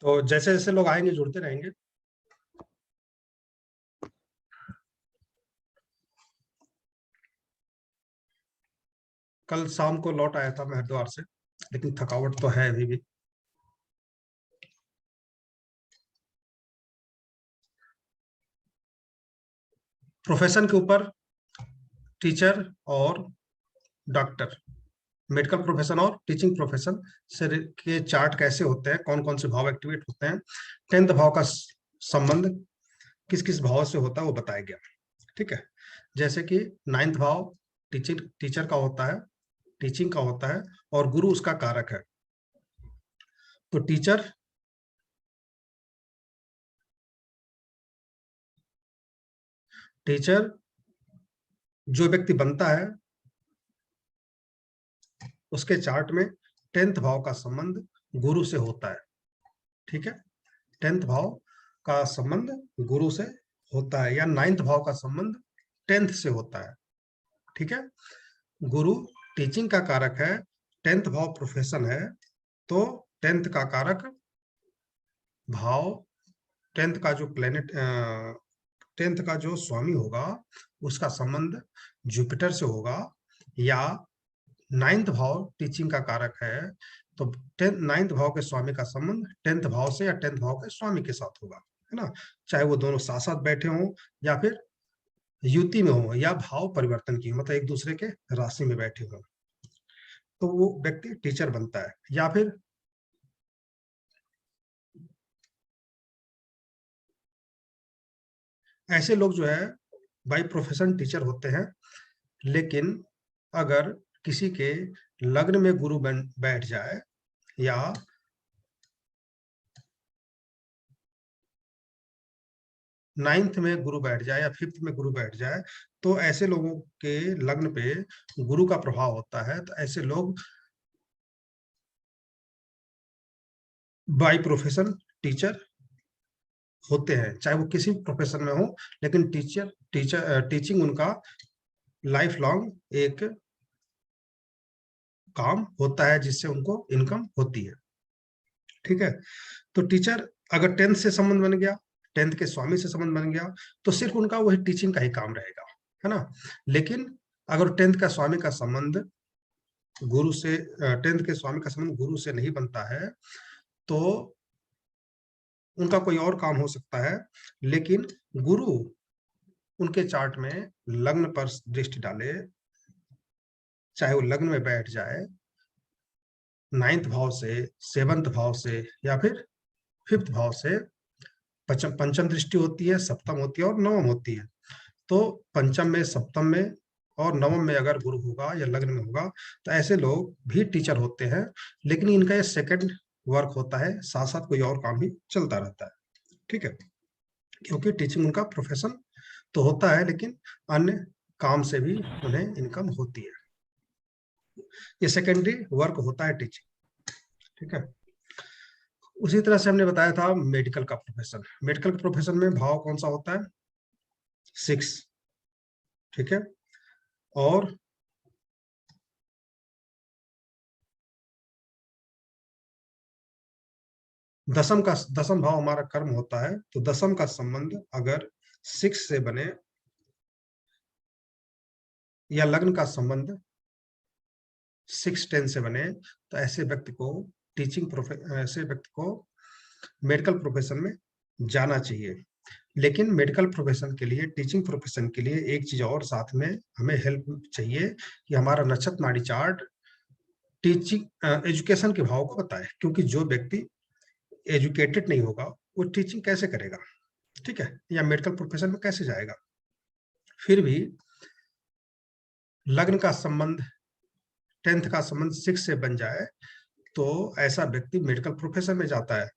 तो जैसे जैसे लोग आएंगे जुड़ते रहेंगे। कल शाम को लौट आया था मैं हरिद्वार से, लेकिन थकावट तो है अभी भी। प्रोफेशन के ऊपर टीचर और डॉक्टर, मेडिकल प्रोफेशन और टीचिंग प्रोफेशन से के चार्ट कैसे होते हैं, कौन कौन से भाव एक्टिवेट होते हैं, 10th भाव का संबंध किस किस भाव से होता है वो बताया गया। ठीक है। जैसे कि 9th भाव टीचिंग टीचर का होता है, टीचिंग का होता है, और गुरु उसका कारक है। तो टीचर जो व्यक्ति बनता है उसके चार्ट में 10th भाव का संबंध गुरु से होता है। ठीक है। 10th भाव का संबंध गुरु से होता है, या 9th भाव का संबंध 10th से होता है। ठीक है। गुरु टीचिंग का कारक है, 10th भाव प्रोफेशन है, तो 10th का कारक भाव, 10th का जो प्लेनेट 10th का जो स्वामी होगा उसका संबंध जुपिटर से होगा, या 9th भाव टीचिंग का कारक है, तो 9th भाव के स्वामी का संबंध 10th भाव से या 10th भाव के स्वामी के साथ होगा, है ना। चाहे वो दोनों साथ साथ बैठे हों या फिर युति में हो, या भाव परिवर्तन की, मतलब एक दूसरे के राशि में बैठे हों, तो वो व्यक्ति टीचर बनता है। या फिर ऐसे लोग जो है बाई प्रोफेशन टीचर होते हैं, लेकिन अगर किसी के लग्न में गुरु बैठ जाए, या 9th में गुरु बैठ जाए, या 5th में गुरु बैठ जाए, तो ऐसे लोगों के लग्न पे गुरु का प्रभाव होता है। तो ऐसे लोग बाई प्रोफेशन टीचर होते हैं, चाहे वो किसी प्रोफेशन में हो, लेकिन टीचिंग उनका लाइफ लॉन्ग एक काम होता है जिससे उनको इनकम होती है। ठीक है। तो टीचर अगर 10th से संबंध बन गया, 10th के स्वामी से संबंध बन गया, तो सिर्फ उनका वही टीचिंग का ही काम रहेगा, है ना। लेकिन अगर 10th का स्वामी का संबंध गुरु से 10th के स्वामी का संबंध गुरु से नहीं बनता है, तो उनका कोई और काम हो सकता है, लेकिन गुरु उनके चार्ट में लग्न पर दृष्टि डाले, चाहे वो लग्न में बैठ जाए 9th भाव से, 7th भाव से, या फिर 5th भाव से, पंचम दृष्टि होती है, सप्तम होती है और नवम होती है। तो पंचम में, सप्तम में और नवम में अगर गुरु होगा या लग्न में होगा, तो ऐसे लोग भी टीचर होते हैं, लेकिन इनका ये सेकंड वर्क होता है, साथ साथ कोई और काम भी चलता रहता है। ठीक है। क्योंकि टीचिंग उनका प्रोफेशन तो होता है, लेकिन अन्य काम से भी उन्हें इनकम होती है। ये सेकेंडरी वर्क होता है टीचिंग। ठीक है। उसी तरह से हमने बताया था मेडिकल का प्रोफेशन। मेडिकल प्रोफेशन में भाव कौन सा होता है? 6। ठीक है। और दसम भाव हमारा कर्म होता है, तो दसम का संबंध अगर 6 से बने, या लग्न का संबंध 6-10 से बने, तो ऐसे व्यक्ति को ऐसे व्यक्ति को मेडिकल प्रोफेशन में जाना चाहिए। लेकिन मेडिकल प्रोफेशन के लिए, टीचिंग प्रोफेशन के लिए एक चीज और साथ में हमें हेल्प चाहिए, कि हमारा नक्षत्र नाड़ी चार्ट टीचिंग एजुकेशन के भाव को बताए, क्योंकि जो व्यक्ति एजुकेटेड नहीं होगा वो टीचिंग कैसे करेगा? ठीक है। या मेडिकल प्रोफेशन में कैसे जाएगा? फिर भी लग्न का संबंध, 10th का संबंध 6 से बन जाए, तो ऐसा व्यक्ति मेडिकल प्रोफेशन में जाता है।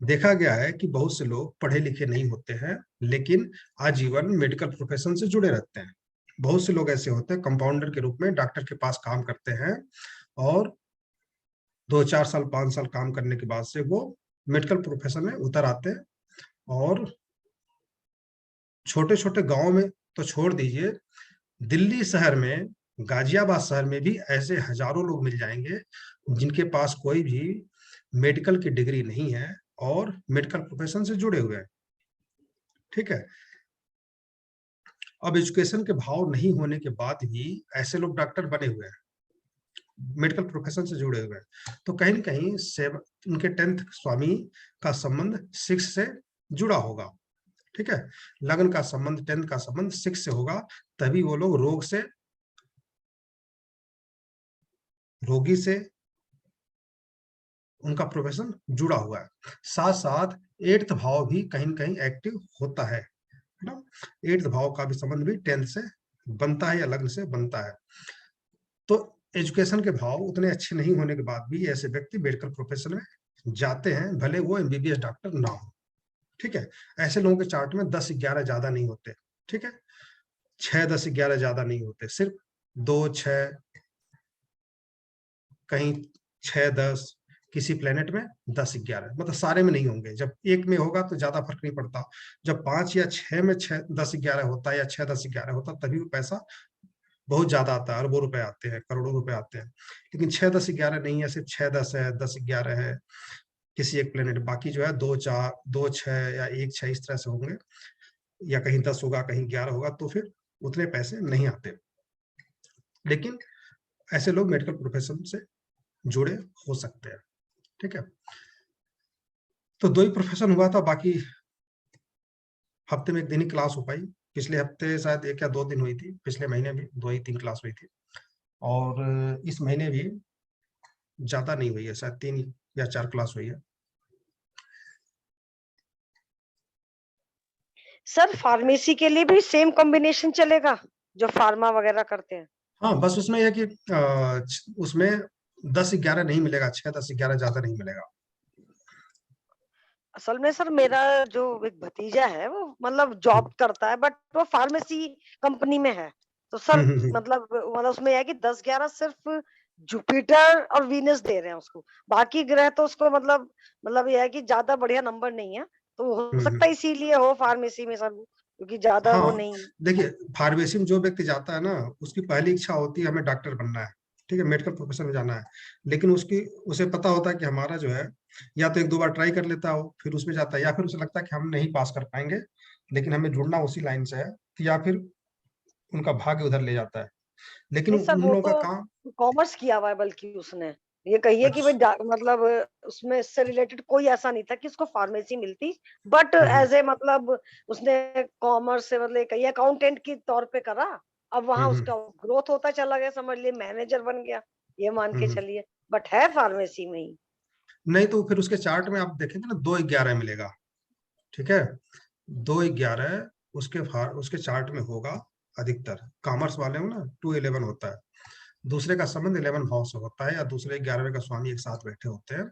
देखा गया है कि बहुत से लोग पढ़े लिखे नहीं होते हैं, लेकिन आजीवन मेडिकल प्रोफेशन से जुड़े रहते हैं। बहुत से लोग ऐसे होते हैं, कंपाउंडर के रूप में डॉक्टर के पास काम करते हैं, और 2-4 साल 5 साल काम करने के बाद से वो मेडिकल प्रोफेशन में उतर आते हैं। और छोटे छोटे गांव में तो छोड़ दीजिए, दिल्ली शहर में, गाजियाबाद शहर में भी ऐसे हजारों लोग मिल जाएंगे जिनके पास कोई भी मेडिकल की डिग्री नहीं है, और मेडिकल प्रोफेशन से जुड़े हुए हैं। ठीक है, अब एजुकेशन के भाव नहीं होने के बाद भी ऐसे लोग डॉक्टर बने हुए हैं, मेडिकल प्रोफेशन से जुड़े हुए हैं। तो कहीं न कहीं उनके 10th स्वामी का संबंध 6 से जुड़ा होगा। ठीक है, लग्न का संबंध, 10th का संबंध 6 से होगा, तभी वो लोग रोगी से उनका प्रोफेशन जुड़ा हुआ है। साथ साथ 8th भाव भी कहीं न कहीं एक्टिव होता है ना? 8th भाव का भी संबंध भी 10th से बनता है या लग्न से बनता है। तो एजुकेशन के भाव उतने अच्छे नहीं होने के बाद भी ऐसे व्यक्ति मेडिकल प्रोफेशन में जाते हैं, भले वो एमबीबीएस डॉक्टर ना हो। ठीक है, ऐसे लोगों के चार्ट में 10-11 ज्यादा नहीं होते। ठीक है, 6-10-11 ज्यादा नहीं होते, सिर्फ 2-6, कहीं 6-10, किसी प्लेनेट में 10-11, मतलब सारे में नहीं होंगे। जब एक में होगा तो ज्यादा फर्क नहीं पड़ता, जब 5 या 6 में 10-11 होता है या 6-10-11 होता है, तभी वो पैसा बहुत ज्यादा आता है, अरबों रुपए आते हैं, करोड़ों रुपए आते हैं। लेकिन 6-10-11 नहीं है, सिर्फ 6-10 है, 10-11 है किसी एक प्लेनेट, बाकी जो है 2-4, 2-6 या 1-6 इस तरह से होंगे, या कहीं 10 होगा, कहीं 11 होगा, तो फिर उतने पैसे नहीं आते। लेकिन ऐसे लोग मेडिकल प्रोफेशन से जुड़े हो सकते हैं। ठीक है, तो 2 ही प्रोफेशन हुआ था, बाकी हफ्ते में 1 दिन ही क्लास हो पाई। पिछले हफ्ते शायद 1 या 2 दिन हुई थी, पिछले महीने भी 2 ही 3 क्लास हुई थी, और इस महीने भी ज्यादा नहीं हुई है, शायद 3 या 4 क्लास हुई है। सर फार्मेसी के लिए भी सेम कॉम्बिनेशन चलेगा जो फार्मा वगैरह करते हैं? हाँ, बस उसमें यह है कि उसमें 10-11 नहीं मिलेगा, 6-10-11 ज्यादा नहीं मिलेगा। असल में सर मेरा जो एक भतीजा है वो मतलब जॉब करता है, बट वो फार्मेसी कंपनी में है। तो सर मतलब उसमें है कि 10-11 सिर्फ जुपिटर और वीनस दे रहे हैं उसको, बाकी ग्रह तो उसको मतलब ये है कि ज्यादा बढ़िया नंबर नहीं है। तो हो सकता है इसीलिए हो फार्मेसी में सर, क्योंकि ज्यादा वो हाँ, नहीं। देखिए, फार्मेसी में जो व्यक्ति जाता है ना, उसकी पहली इच्छा होती है हमें डॉक्टर बनना है, ठीक है, मेडिकल प्रोफेशन में जाना है। लेकिन उसे पता होता है कि हमारा जो है, या तो 1-2 बार ट्राई कर लेता हो, फिर उसमें जाता है, या फिर उसे लगता है कि हम नहीं पास कर पाएंगे, लेकिन हमें जुड़ना उसी लाइन से है, या फिर उनका भाग्य उधर ले जाता है। लेकिन नहीं सर उन वो लोगों का तो काम। कॉमर्स किया हुआ है, बल्कि उसने ये कहिए कि भाई अच्छा। मतलब उसमें इससे रिलेटेड कोई ऐसा नहीं था कि उसको फार्मेसी मिलती, बट हम्म एज ए मतलब उसने कॉमर्स से मतलब कहिए अकाउंटेंट के तौर पे करा। अब वहां हम्म उसका ग्रोथ होता चला गया, समझ लिए मैनेजर बन गया, ये मान के हम्म चलिए, बट है फार्मेसी में ही। नहीं, तो फिर उसके चार्ट में आप देखेंगे ना, 2-11 मिलेगा। ठीक है, 2-11 उसके चार्ट में होगा। अधिकतर कॉमर्स वाले में ना 2-11 होता है, दूसरे का संबंध 11 भाव से होता है, या दूसरे 11वें का स्वामी एक साथ बैठे होते हैं,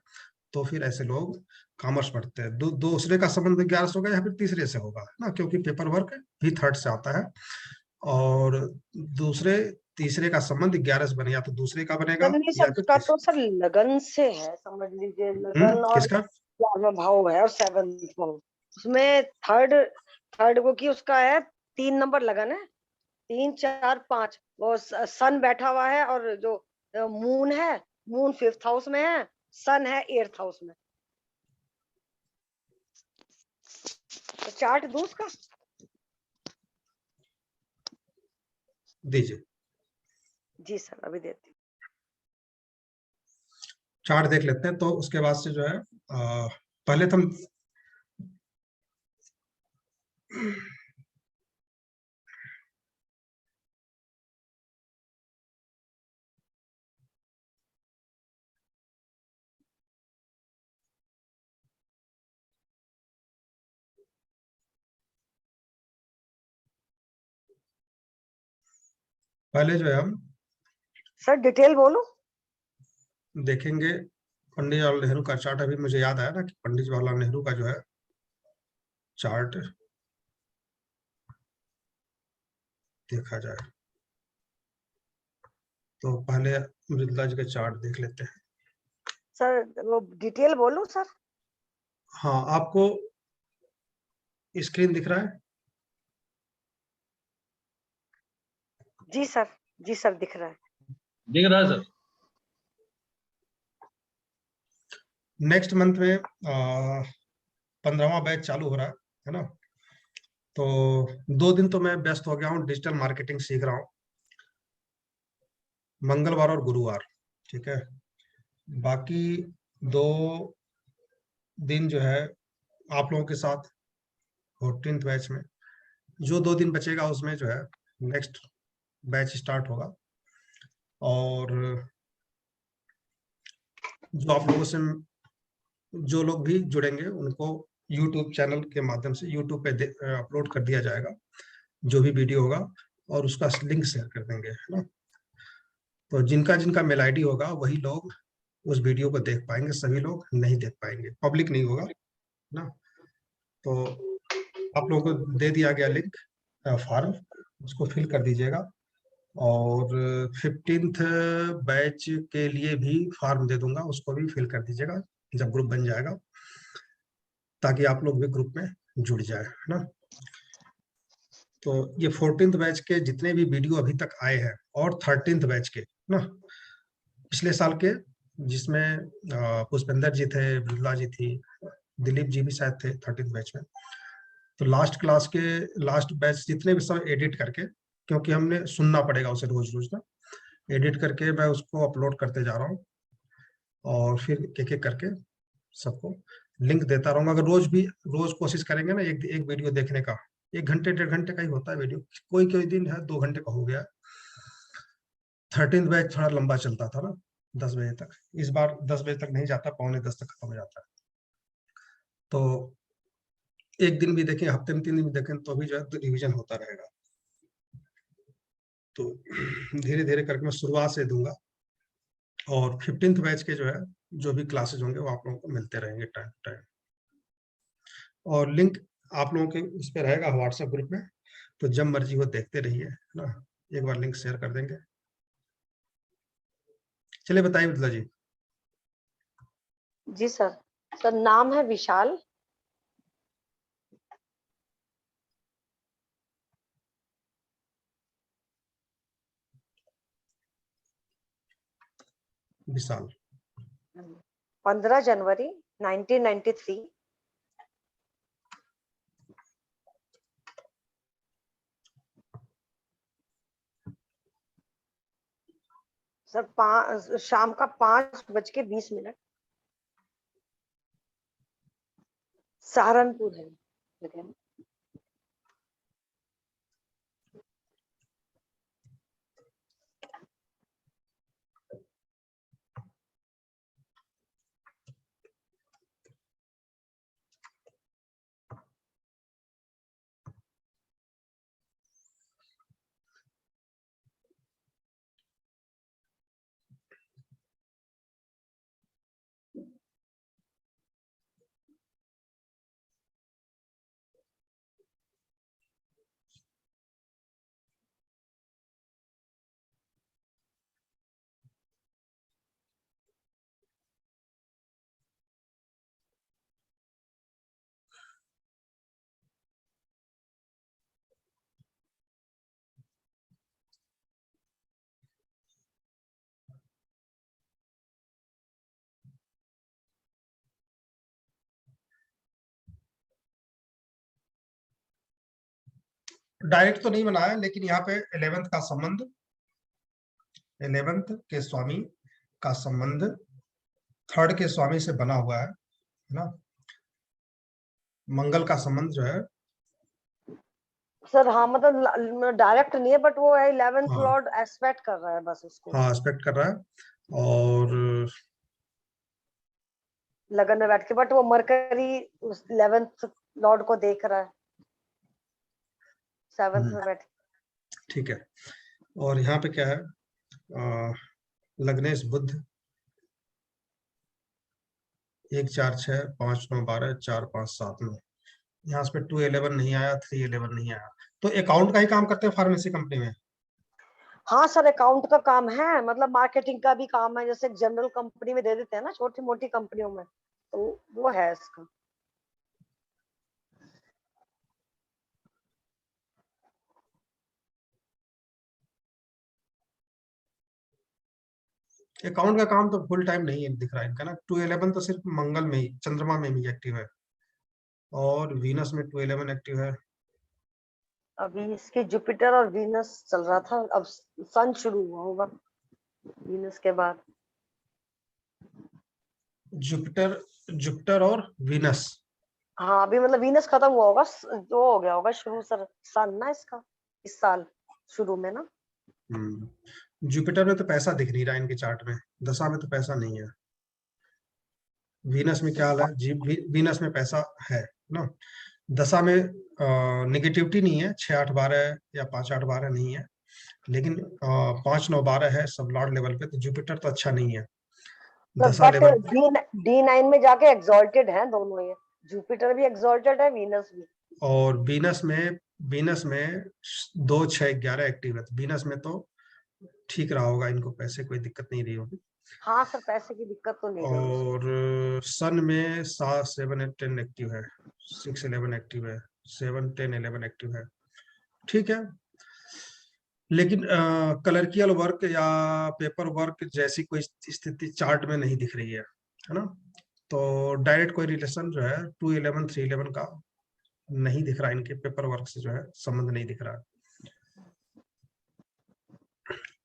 तो फिर ऐसे लोग कॉमर्स पढ़ते हैं। दूसरे का संबंध 11 से होगा, या फिर तीसरे से होगा ना, क्योंकि पेपर वर्क भी 3rd से आता है, और दूसरे तीसरे का संबंध 11 से बने, या तो दूसरे का बनेगा, सर नहीं या सर फिर उसका तो सर लगन से है, समझ लीजिए लगन और किसका? 11वां भाव है और 7th भाव। उसमें थर्ड थर्ड को की उसका है 3 नंबर लगन है, 3 4 5 वो सन बैठा हुआ है, और जो मून है, मून 5th हाउस में है, सन है 8th हाउस में। तो चार्ट दूं उसका? दीजिए, जी सर अभी देती चार्ट देख लेते हैं, तो उसके बाद से जो है, पहले तो हम पहले जो है हम सर डिटेल बोलो। देखेंगे पंडित जवाहरलाल नेहरू का चार्ट। अभी मुझे याद आया ना कि पंडित जवाहरलाल नेहरू का जो है चार्ट देखा जाए, तो पहले मृदुला जी का चार्ट देख लेते हैं। सर वो डिटेल बोलो सर। हाँ, आपको स्क्रीन दिख रहा है? जी सर, जी सर दिख रहा है। दिख रहा है सर। नेक्स्ट मंथ में 15वां बैच चालू हो रहा है ना। तो 2 दिन तो मैं व्यस्त हो गया हूँ, डिजिटल मार्केटिंग सीख रहा हूँ, मंगलवार और गुरुवार। ठीक है, बाकी 2 दिन जो है आप लोगों के साथ 14th बैच में, जो 2 दिन बचेगा उसमें जो है नेक्स्ट बैच स्टार्ट होगा। और जो आप लोगों से, जो लोग भी जुड़ेंगे उनको यूट्यूब चैनल के माध्यम से यूट्यूब पे अपलोड कर दिया जाएगा जो भी वीडियो होगा, और उसका लिंक शेयर कर देंगे, है ना। तो जिनका जिनका मेल आईडी होगा वही लोग उस वीडियो को देख पाएंगे, सभी लोग नहीं देख पाएंगे, पब्लिक नहीं होगा ना। तो आप लोगों को दे दिया गया लिंक, फॉर्म, उसको फिल कर दीजिएगा। और 15th बैच के लिए भी फॉर्म दे दूंगा, उसको भी फिल कर दीजिएगा जब ग्रुप बन जाएगा, ताकि आप लोग भी ग्रुप में जुड़ जाए, है ना। तो ये 14th बैच के जितने भी वीडियो अभी तक आए हैं, और 13th बैच के ना, पिछले साल के, जिसमें पुष्पेंद्र जी थे, मृदुला जी थी, दिलीप जी भी शायद थे 13th बैच में। तो लास्ट क्लास के लास्ट बैच जितने भी सब एडिट करके, क्योंकि हमने सुनना पड़ेगा उसे रोज रोज ना, एडिट करके मैं उसको अपलोड करते जा रहा हूँ, और फिर एक एक करके सबको लिंक देता रहूंगा। अगर रोज कोशिश करेंगे ना एक एक वीडियो देखने का, 1 घंटे 1.5 घंटे का ही होता है वीडियो, कोई कोई दिन है 2 घंटे का हो गया। 13th बैच थोड़ा लंबा चलता था ना, 10 बजे तक, इस बार 10 बजे तक नहीं जाता, 9:45 तक खत्म हो जाता है। तो एक दिन भी देखें, हफ्ते में 3 दिन भी देखें, तो भी जो है रिविजन होता रहेगा। तो धीरे धीरे करके मैं शुरुआत से दूंगा, और 15th बैच के जो है जो भी क्लासेज होंगे वो आप लोगों को मिलते रहेंगे टाइम टू टाइम। और लिंक आप लोगों के इस पे रहेगा व्हाट्सएप ग्रुप में, तो जब मर्जी वो देखते रहिए, है ना। एक बार लिंक शेयर कर देंगे। चलिए बताइए मिथिला जी। जी सर। सर नाम है विशाल। विशाल। 15 जनवरी 1993। सर शाम का 5:20। सहारनपुर है जगह। डायरेक्ट तो नहीं बनाया, लेकिन यहाँ पे 11th का संबंध, 11th के स्वामी का संबंध 3rd के स्वामी से बना हुआ है ना। मंगल का संबंध जो है, सर हाँ, मतलब डायरेक्ट नहीं है, बट वो है 11th हाँ लॉर्ड एस्पेक्ट कर रहा है बस उसको। हाँ एस्पेक्ट कर रहा है। और लगन में बैठ के, बट वो मरकरी उस 11th लॉर्ड को देख रहा है 7th में बैठ के। ठीक है, और यहाँ पे क्या है, लग्नेश बुध 1 4 6 5 9 12 4 5 7 में, यहाँ पे 211 नहीं आया, 311 नहीं आया। तो अकाउंट का ही काम करते हैं फार्मेसी कंपनी में। हाँ सर, अकाउंट का काम है, मतलब मार्केटिंग का भी काम है, जैसे जनरल कंपनी में दे देते हैं ना, छोटी मोटी कंपनियों में, तो वो है इसका। अकाउंट का काम तो फुल टाइम नहीं है दिख रहा है इनका ना। 211 तो सिर्फ मंगल में ही, चंद्रमा में ही एक्टिव है, और वीनस में 211 एक्टिव है। अभी इसके जुपिटर और वीनस चल रहा था, अब सन शुरू हुआ होगा वीनस के बाद। जुपिटर, जुपिटर और वीनस। हाँ अभी मतलब वीनस खत्म हुआ होगा, जो हो गया होगा शुरू सर सन ना इसका, इस साल शुरू में ना। जुपिटर में तो पैसा दिख नहीं रहा इनके चार्ट में, दशा में तो पैसा नहीं है। वीनस में क्या हाल है जी? वीनस में पैसा है ना। दशा में निगेटिविटी नहीं है, 6 8 12 या 5 8 12 नहीं है, लेकिन 5 9 12 है सब लॉर्ड लेवल पे, तो जुपिटर तो अच्छा नहीं है दशा बट लेवल। D9 में जाके एग्जॉल्टेड है दोनों ये, जुपिटर भी एग्जॉल्टेड है, वीनस भी। और वीनस में 2 6 11 एक्टिव है, तो वीनस में तो ठीक रहा होगा, इनको पैसे कोई दिक्कत नहीं रही होगी। हाँ सर पैसे की दिक्कत तो नहीं रही उसको। और सन में 7 7 8 10 एक्टिव है, 6 11 एक्टिव है, 7 10 11 एक्टिव है, ठीक है। लेकिन कलर्कियल वर्क या पेपर वर्क जैसी कोई स्थिति चार्ट में नहीं दिख रही है ना। तो डायरेक्ट कोई रिलेशन जो है 211 311 का नहीं दिख रहा, इनके पेपर वर्क से जो है संबंध नहीं दिख रहा।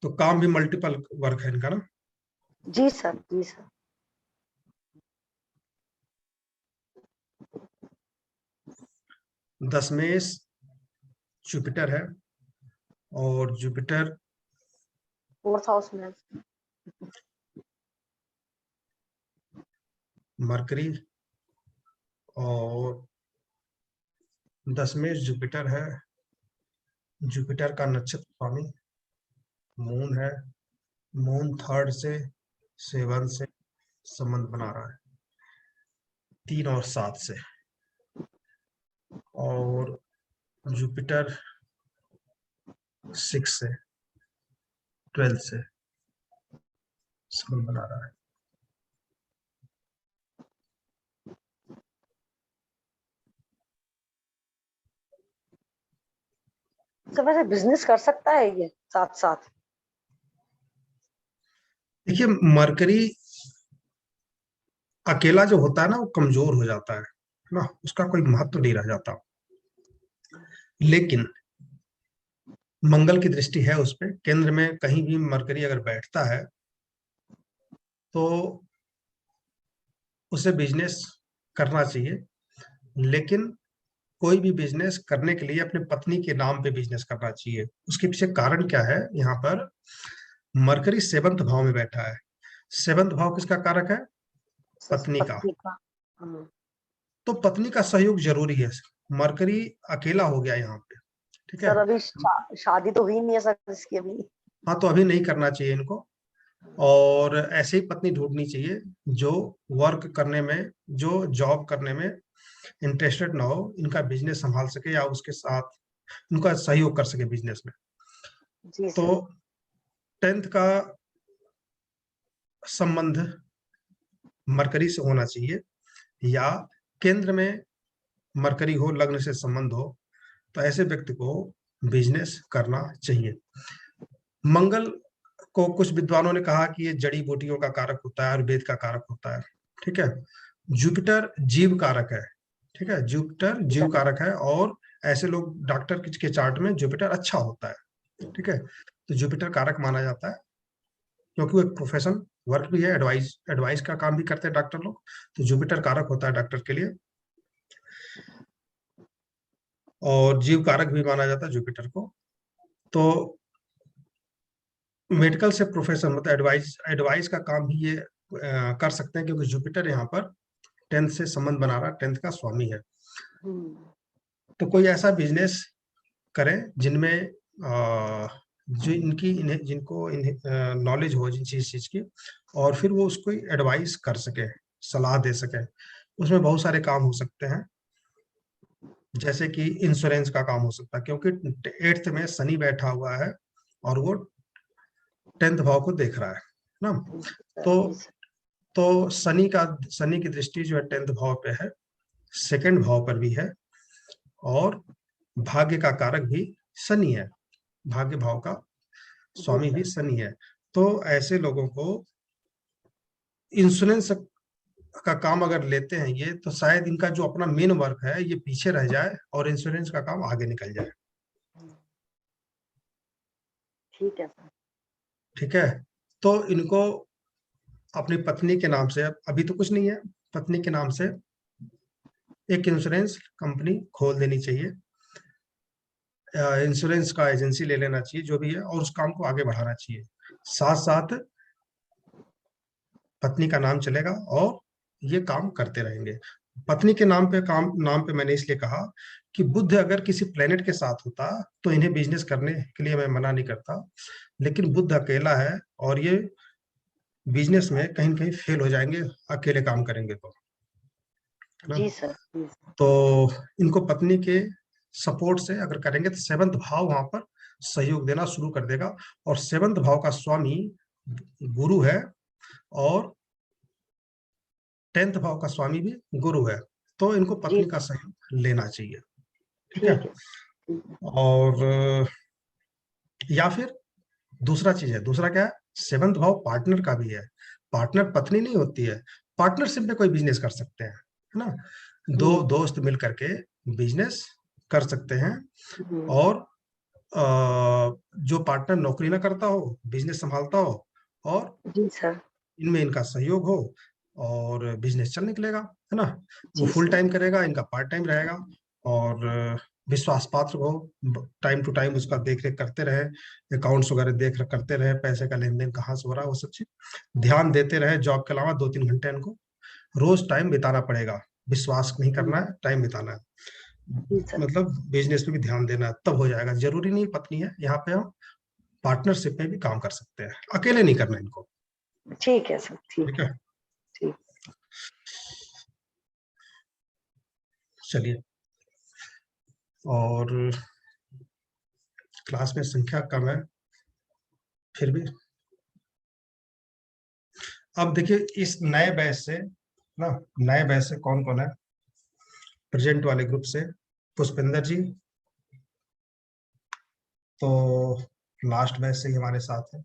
तो काम भी मल्टीपल वर्क है इनका ना। जी सर, जी सर। 10 में जुपिटर है, और जुपिटर 4th हाउस में। मरकरी, और 10 में जुपिटर है। जुपिटर का नक्षत्र स्वामी मून है, मून 3rd से 7 से संबंध बना रहा है, 3 और 7 से। और जुपिटर 6 से 12 से संबंध बना रहा है। सर वैसे बिजनेस कर सकता है ये साथ साथ? देखिए, मरकरी अकेला जो होता है ना वो कमजोर हो जाता है ना, उसका कोई महत्व नहीं रह जाता। लेकिन मंगल की दृष्टि है उस पर, केंद्र में कहीं भी मरकरी अगर बैठता है तो उसे बिजनेस करना चाहिए। लेकिन कोई भी बिजनेस करने के लिए अपने पत्नी के नाम पे बिजनेस करना चाहिए। उसके पीछे कारण क्या है? यहाँ पर मरकरी 7th भाव में बैठा है। 7th भाव किसका कारक है? पत्नी का। पत्नी का। हाँ। तो पत्नी का सहयोग जरूरी है। मरकरी अकेला हो गया यहाँ पे, ठीक है। सर अभी शादी तो हुई नहीं है सर इसकी अभी। हाँ, तो अभी नहीं करना चाहिए इनको, और ऐसे ही पत्नी ढूंढनी चाहिए जो वर्क करने में, जो जॉब करने में इंटरेस्टेड ना हो, इनका बिजनेस संभाल सके या उसके साथ उनका सहयोग कर सके बिजनेस में। जी तो सर। 10th का संबंध मरकरी से होना चाहिए, या केंद्र में मरकरी हो, लग्न से संबंध हो, तो ऐसे व्यक्ति को बिजनेस करना चाहिए। मंगल को कुछ विद्वानों ने कहा कि ये जड़ी बूटियों का कारक होता है, आयुर्वेद का कारक होता है, ठीक है। जुपिटर जीव कारक है, ठीक है, जुपिटर जीव कारक है, और ऐसे लोग डॉक्टर के चार्ट में जुपिटर अच्छा होता है, ठीक है। तो जुपिटर कारक माना जाता है, क्योंकि वो एक प्रोफेशन वर्क भी है, एडवाइस एडवाइस का काम भी करते हैं डॉक्टर लोग, तो जुपिटर कारक होता है डॉक्टर के लिए। और जीव कारक भी माना जाता है जुपिटर को। तो मेडिकल से प्रोफेशन मतलब एडवाइस एडवाइस का काम भी ये कर सकते हैं, क्योंकि जुपिटर यहाँ पर 10th से संबंध बना रहा है, 10th का स्वामी है। तो कोई ऐसा बिजनेस करें जिनमें जो जिनको नॉलेज हो जिन चीज की, और फिर वो उसको एडवाइस कर सके, सलाह दे सके। उसमें बहुत सारे काम हो सकते हैं, जैसे कि इंश्योरेंस का काम हो सकता है, क्योंकि 8th में शनि बैठा हुआ है और वो 10th भाव को देख रहा है ना। तो शनि की दृष्टि जो है 10th भाव पे है, 2nd भाव पर भी है, और भाग्य का कारक भी शनि है, भाग्य भाव का स्वामी भी शनि है। तो ऐसे लोगों को इंश्योरेंस का काम अगर लेते हैं ये, तो शायद इनका जो अपना मेन वर्क है ये पीछे रह जाए और इंश्योरेंस का काम आगे निकल जाए। ठीक है सर। ठीक है, तो इनको अपनी पत्नी के नाम से, अभी तो कुछ नहीं है, पत्नी के नाम से एक इंश्योरेंस कंपनी खोल देनी चाहिए, इंश्योरेंस का एजेंसी ले लेना चाहिए जो भी है, और उस काम को आगे बढ़ाना चाहिए। साथ साथ पत्नी का नाम चलेगा और ये काम करते रहेंगे। पत्नी के नाम पे मैंने इसलिए कहा कि बुध अगर किसी प्लेनेट के साथ होता तो इन्हें बिजनेस करने के लिए मैं मना नहीं करता, लेकिन बुध अकेला है और ये बिजनेस में कहीं न कहीं फेल हो जाएंगे अकेले काम करेंगे तो, है ना? जी सर, जी सर। तो इनको पत्नी के सपोर्ट से अगर करेंगे तो सेवंथ भाव वहां पर सहयोग देना शुरू कर देगा, और सेवंथ भाव का स्वामी गुरु है और 10th भाव का स्वामी भी गुरु है, तो इनको जी पत्नी का सर, सहयोग लेना चाहिए। ठीक है, ठीक है, ठीक है। और या फिर दूसरा चीज है, दूसरा क्या है, सेवंथ भाव पार्टनर का भी है। पार्टनर पत्नी नहीं होती है, पार्टनरशिप में कोई बिजनेस कर सकते हैं, है ना? दो हुँ, दोस्त मिल करके बिजनेस कर सकते हैं, हुँ। और जो पार्टनर नौकरी ना करता हो, बिजनेस संभालता हो, और जी सर, इनमें इनका सहयोग हो, और बिजनेस चल निकलेगा, है ना? वो जी फुल सर। टाइम करेगा, इनका पार्ट टाइम रहेगा, और विश्वास पात्र हो, टाइम टू टाइम उसका देख रेख करते रहे, अकाउंट्स वगैरह देख रेख करते रहे, पैसे का लेन देन कहाँ से हो रहा है वो सब चीज ध्यान देते रहे। जॉब के अलावा 2-3 घंटे इनको रोज टाइम बिताना पड़ेगा, विश्वास नहीं हुँ, करना है, टाइम बिताना है, जी सर। मतलब बिजनेस पे भी ध्यान देना है, तब हो जाएगा। जरूरी नहीं पत्नी है, यहाँ पे हम पार्टनरशिप में भी काम कर सकते हैं, अकेले नहीं करना इनको। ठीक है सर, ठीक ठीक है, है, ठीक। चलिए। और क्लास में संख्या कम है फिर भी, अब देखिए इस नए बैच से ना, नए बैच से कौन कौन है प्रेजेंट वाले ग्रुप से? पुष्पेंद्र जी तो लास्ट बैच से ही हमारे साथ है।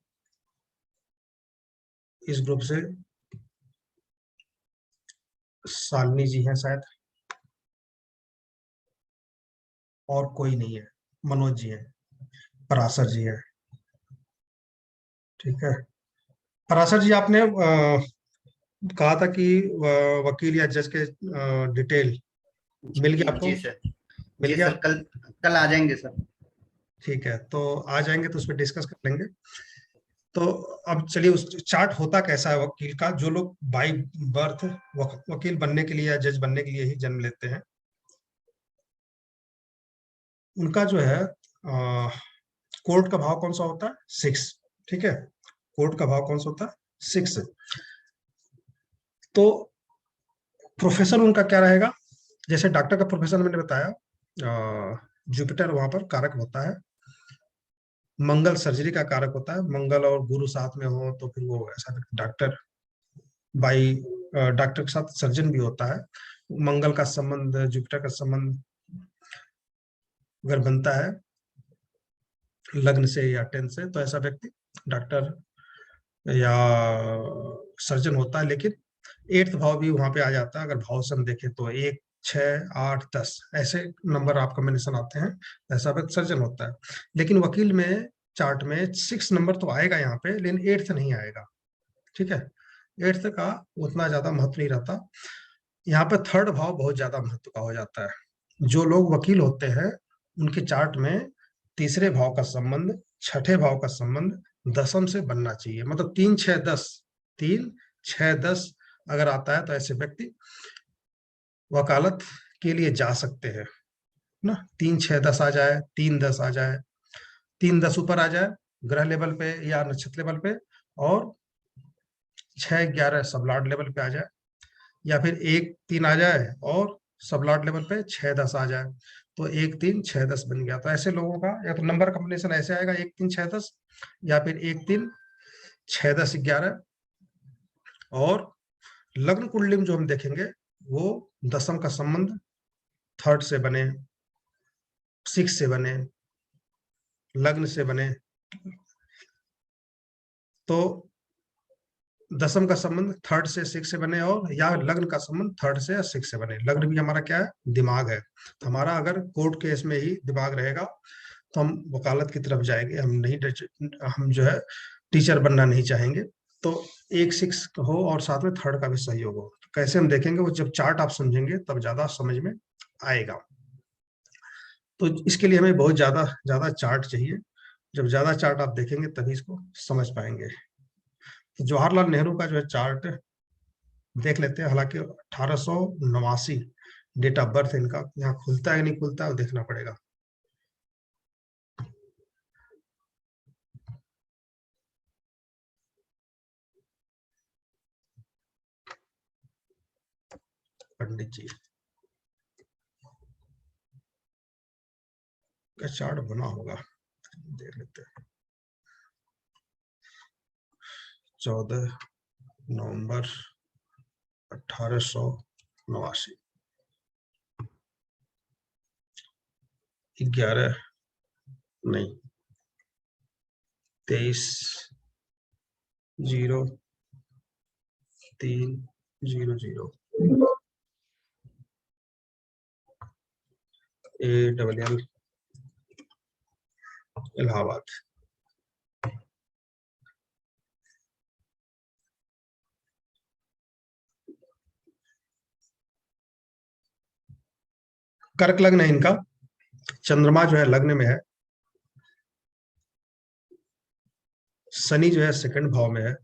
इस ग्रुप से शालिनी जी हैं शायद, और कोई नहीं है, मनोज जी हैं, पराशर जी हैं। ठीक है, पराशर जी आपने कहा था कि वकील या जज के डिटेल मिल जी गया आपको? जी सर। मिल जी गया? सर, कल कल आ जाएंगे सर। ठीक है, तो आ जाएंगे तो उस पर डिस्कस कर लेंगे। तो अब चलिए, उस चार्ट होता कैसा है वकील का, जो लोग बाई बर्थ वकील बनने के लिए या जज बनने के लिए ही जन्म लेते हैं, उनका जो है कोर्ट का भाव कौन सा होता है? 6। ठीक है, कोर्ट का भाव कौन सा होता है? 6। तो प्रोफेशन उनका क्या रहेगा? जैसे डॉक्टर का प्रोफेशन मैंने बताया, जुपिटर वहां पर कारक होता है, मंगल सर्जरी का कारक होता है, मंगल और गुरु साथ में हो तो फिर वो ऐसा डॉक्टर बाई डॉक्टर के साथ सर्जन भी होता है। मंगल का संबंध, जुपिटर का संबंध अगर बनता है लग्न से या 10 से, तो ऐसा व्यक्ति डॉक्टर या सर्जन होता है। लेकिन 8th भाव भी वहां पे आ जाता है, अगर भाव से हम देखें तो 1, 6, 8, 10 ऐसे नंबर आप कॉम्बिनेशन आते हैं, ऐसा व्यक्ति सर्जन होता है। लेकिन वकील में चार्ट में 6 नंबर तो आएगा यहाँ पे, लेकिन 8th नहीं आएगा। ठीक है, 8th का उतना ज्यादा महत्व नहीं रहता। यहाँ पे 3rd भाव बहुत ज्यादा महत्व का हो जाता है। जो लोग वकील होते हैं उनके चार्ट में तीसरे भाव का संबंध, छठे भाव का संबंध दसम से बनना चाहिए, मतलब 3, 6, 10, 3, 6, 10 अगर आता है तो ऐसे व्यक्ति वकालत के लिए जा सकते हैं ना। 3, 6, 10 आ जाए, 3, 10 आ जाए, 3, 10 ऊपर आ जाए ग्रह लेवल पे या नक्षत्र लेवल पे, और 6, 11 सबलॉर्ड लेवल पे आ जाए, या फिर 1, 3 आ जाए और सबलॉर्ड लेवल पे 6, 10 आ जाए, तो 1, 3, 6, 10 बन गया। तो ऐसे लोगों का या तो नंबर कॉम्बिनेशन ऐसे आएगा 1, 3, 6, 10, या फिर 1, 3, 6, 10, 11। और लग्न कुंडली में जो हम देखेंगे वो दसम का संबंध 3rd से बने, 6 से बने, लग्न से बने, तो दसम का संबंध थर्ड से सिक्स से बने, और या लग्न का संबंध थर्ड से या सिक्स से बने। लग्न भी हमारा क्या है, दिमाग है। तो हमारा अगर कोर्ट केस में ही दिमाग रहेगा तो हम वकालत की तरफ जाएंगे, हम जो है टीचर बनना नहीं चाहेंगे। तो एक सिक्स हो और साथ में थर्ड का भी सहयोग हो। तो कैसे हम देखेंगे, वो जब चार्ट आप समझेंगे तब ज्यादा समझ में आएगा। तो इसके लिए हमें बहुत ज्यादा ज्यादा चार्ट चाहिए। जब ज्यादा चार्ट आप देखेंगे तभी इसको समझ पाएंगे। तो जवाहरलाल नेहरू का जो है चार्ट देख लेते हैं। हालांकि 1889 डेट ऑफ बर्थ इनका, यहाँ खुलता है नहीं खुलता है वो देखना पड़ेगा। पंडित जी का चार्ट बना होगा, देख लेते हैं। 14 नवंबर 1889, 11 नहीं 23/03/00 ALL इलाहाबाद। कर्क लग्न है इनका, चंद्रमा जो है लग्न में है, शनि जो है सेकंड भाव में है,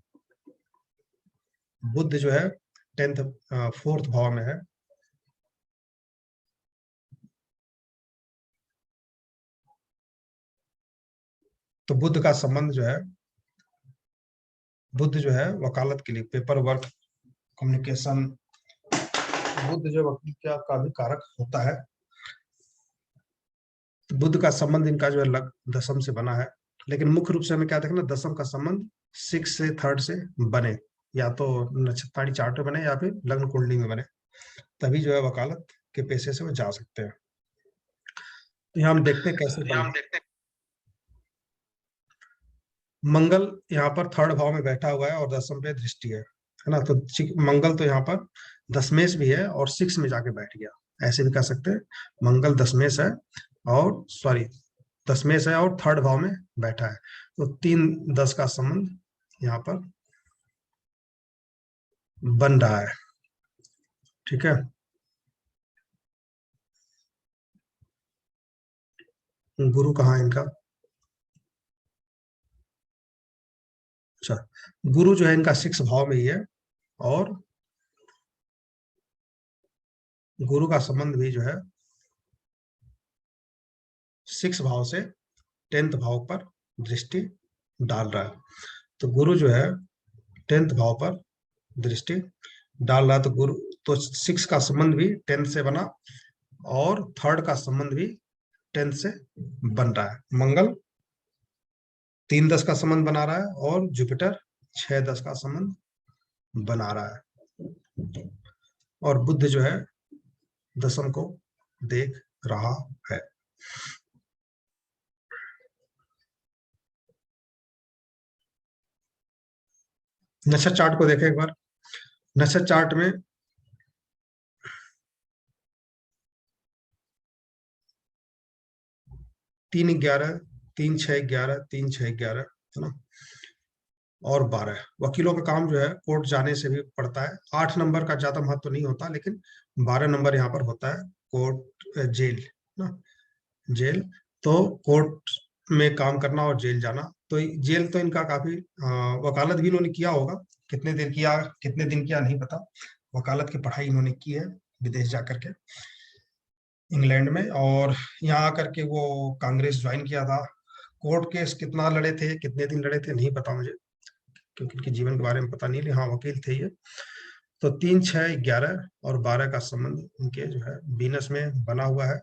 बुध जो है 4th भाव में है, तो बुध का संबंध जो है, बुध जो है वकालत के लिए, पेपर वर्क, कम्युनिकेशन, बुध जो वकील का भी कारक होता है। तो बुध का संबंध इनका जो है दसम से बना है। लेकिन मुख्य रूप से हमें क्या देखना, दसम का संबंध सिक्स से थर्ड से बने, या तो नक्षत्राणी चार्ट में बने या फिर लग्न कुंडली में बने, तभी जो है वकालत के पेशे से वो जा सकते हैं। तो यहाँ हम देखते हैं कैसे बनते हैं। मंगल यहाँ पर थर्ड भाव में बैठा हुआ है और दसम पे दृष्टि है ना। तो मंगल तो यहाँ पर दशमेश भी है और सिक्स में जाके बैठ गया, ऐसे भी कह सकते हैं। मंगल दशमेश है और दशमेश है और थर्ड भाव में बैठा है। तो 3-10 का संबंध यहाँ पर बन रहा है। ठीक है, गुरु कहाँ है इनका, अच्छा गुरु जो है इनका 6 भाव में ही है, और गुरु का संबंध भी जो है 6 भाव से 10th भाव पर दृष्टि डाल रहा है। तो गुरु जो है 10th भाव पर दृष्टि डाल रहा है। तो गुरु तो 6 का संबंध भी 10th से बना और थर्ड का संबंध भी 10th से बन रहा है। मंगल 3-10 का संबंध बना रहा है और जुपिटर 6-10 का संबंध बना रहा है, और बुध जो है दसम को देख रहा है। नक्षत्र चार्ट को देखें एक बार। नक्षत्र चार्ट में तीन 11, 3-6-11, 3-6-11 है ना, और 12। वकीलों का काम जो है कोर्ट जाने से भी पड़ता है। 8 नंबर का ज्यादा महत्व नहीं होता, लेकिन 12 नंबर यहाँ पर होता है, कोर्ट जेल ना, जेल। तो कोर्ट में काम करना और जेल जाना, तो जेल तो इनका काफी वकालत भी इन्होंने किया होगा, कितने दिन किया नहीं पता। वकालत की पढ़ाई इन्होंने की है विदेश जाकर के, इंग्लैंड में, और यहाँ आकर के वो कांग्रेस ज्वाइन किया था। कोर्ट केस कितना लड़े थे, कितने दिन लड़े थे नहीं पता मुझे, क्योंकि इनके जीवन के बारे में पता नहीं, हाँ वकील थे ये। तो 3-6-11 और 12 का संबंध इनके जो है वीनस में बना हुआ है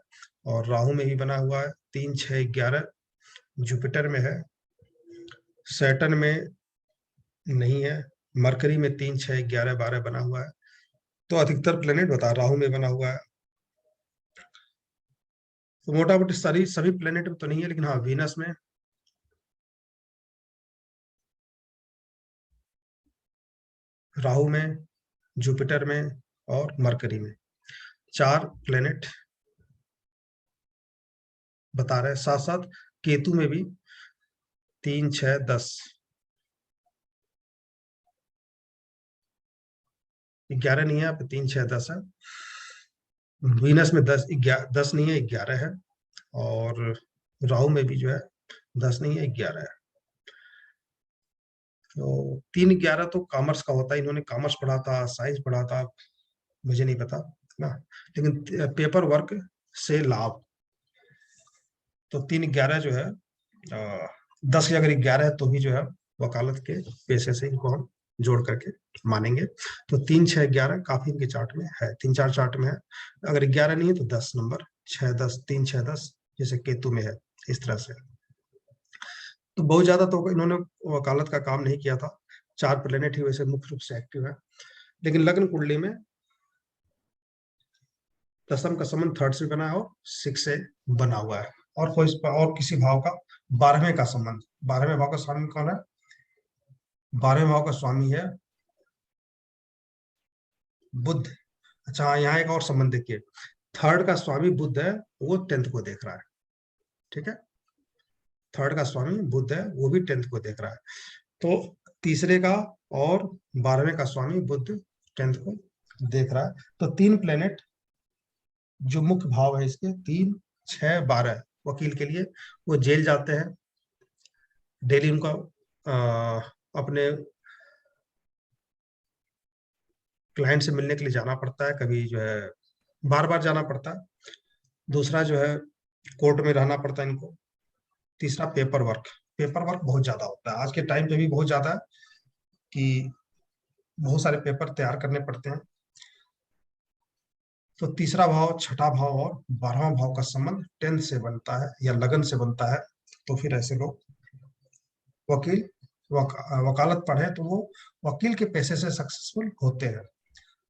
और राहु में भी बना हुआ है। 3-6-11 जुपिटर में है, सैटर्न में नहीं है, मरकरी में 3-6-11-12 बना हुआ है। तो अधिकतर प्लेनेट बता, राहु में बना हुआ है। तो मोटा मोटी सभी प्लेनेट में तो नहीं है, लेकिन हाँ वीनस में राहु में, जुपिटर में और मरकरी में 4 प्लेनेट बता रहे हैं। साथ साथ केतु में भी 3, 6, 10, 11 नहीं है, यहाँ पे 3, 6, 10 है। वीनस में 10 नहीं है, 11 है। और राहु में भी जो है 10 नहीं है, 11 है। तो 3, 11 तो कॉमर्स का होता है। इन्होंने कॉमर्स पढ़ा था, साइंस पढ़ा था, मुझे नहीं पता ना। लेकिन पेपर वर्क से लाभ, तो 3, 11 जो है 10 की अगर 11 है तो भी जो है वकालत के पेशे से इनको हम जोड़ करके मानेंगे। तो 3, 6, 11 काफी इनके चार्ट में है, 3, 4 चार्ट में है। अगर 11 नहीं है तो 10 नंबर, 6, 10, 3, 6, 10 जैसे केतु में है, इस तरह से। तो बहुत ज्यादा तो इन्होंने वकालत का काम नहीं किया था। 4 प्लेनेट ही वैसे मुख्य रूप से एक्टिव है। लेकिन लग्न कुंडली में दसम का संबंध 3rd से बना है और 6 से बना हुआ है। और कोई और किसी भाव का 12वें का संबंध, 12वें भाव का स्वामी कौन है? 12वें भाव का स्वामी है बुध। अच्छा, यहाँ एक और संबंध देखिए, 3rd का स्वामी बुध है, वो 10th को देख रहा है। ठीक है, 3rd का स्वामी बुध है, वो भी 10th को देख रहा है। तो तीसरे का और 12वें का स्वामी बुध 10th को देख रहा है। तो 3 प्लेनेट जो मुख्य भाव है इसके, 3, 6, 12 वकील के लिए, वो जेल जाते हैं। डेली उनका अपने क्लाइंट से मिलने के लिए जाना पड़ता है, कभी जो है बार बार जाना पड़ता है। दूसरा जो है कोर्ट में रहना पड़ता है इनको। तीसरा पेपर वर्क, पेपर वर्क बहुत ज्यादा होता है आज के टाइम पे भी, बहुत ज्यादा है कि बहुत सारे पेपर तैयार करने पड़ते हैं। तो तीसरा भाव, छठा भाव और 12वां भाव का संबंध 10 से बनता है या लगन से बनता है। तो फिर ऐसे लोग वकील वकालत पढ़े तो वो वकील के पेशे से सक्सेसफुल होते हैं,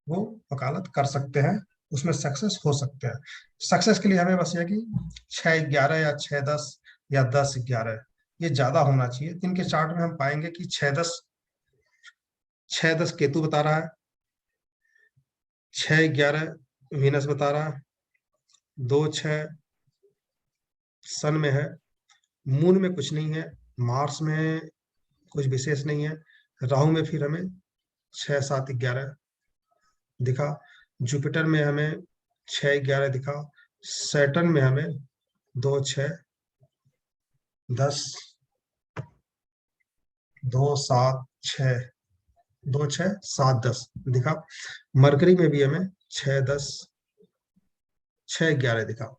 वो वकालत कर सकते हैं, उसमें सक्सेस हो सकते हैं। सक्सेस के लिए हमें बस ये कि 6, 11 या 6, 10 या 10, 11 ये ज्यादा होना चाहिए। इनके चार्ट में हम पाएंगे कि 6, 10, 6, 10 केतु बता रहा है, 6, 11 वीनस बता रहा है, 2, 6 सन में है, मून में कुछ नहीं है, मार्स में कुछ विशेष नहीं है, राहु में फिर हमें 6, 7, 11 दिखा, जुपिटर में हमें 6, 11 दिखा, सैटर्न में हमें 2, 6, 10, 2, 7, 6, 2, 6, 7, 10 दिखा। मरकरी में भी हमें 6, 10, 6, 11 दिखा।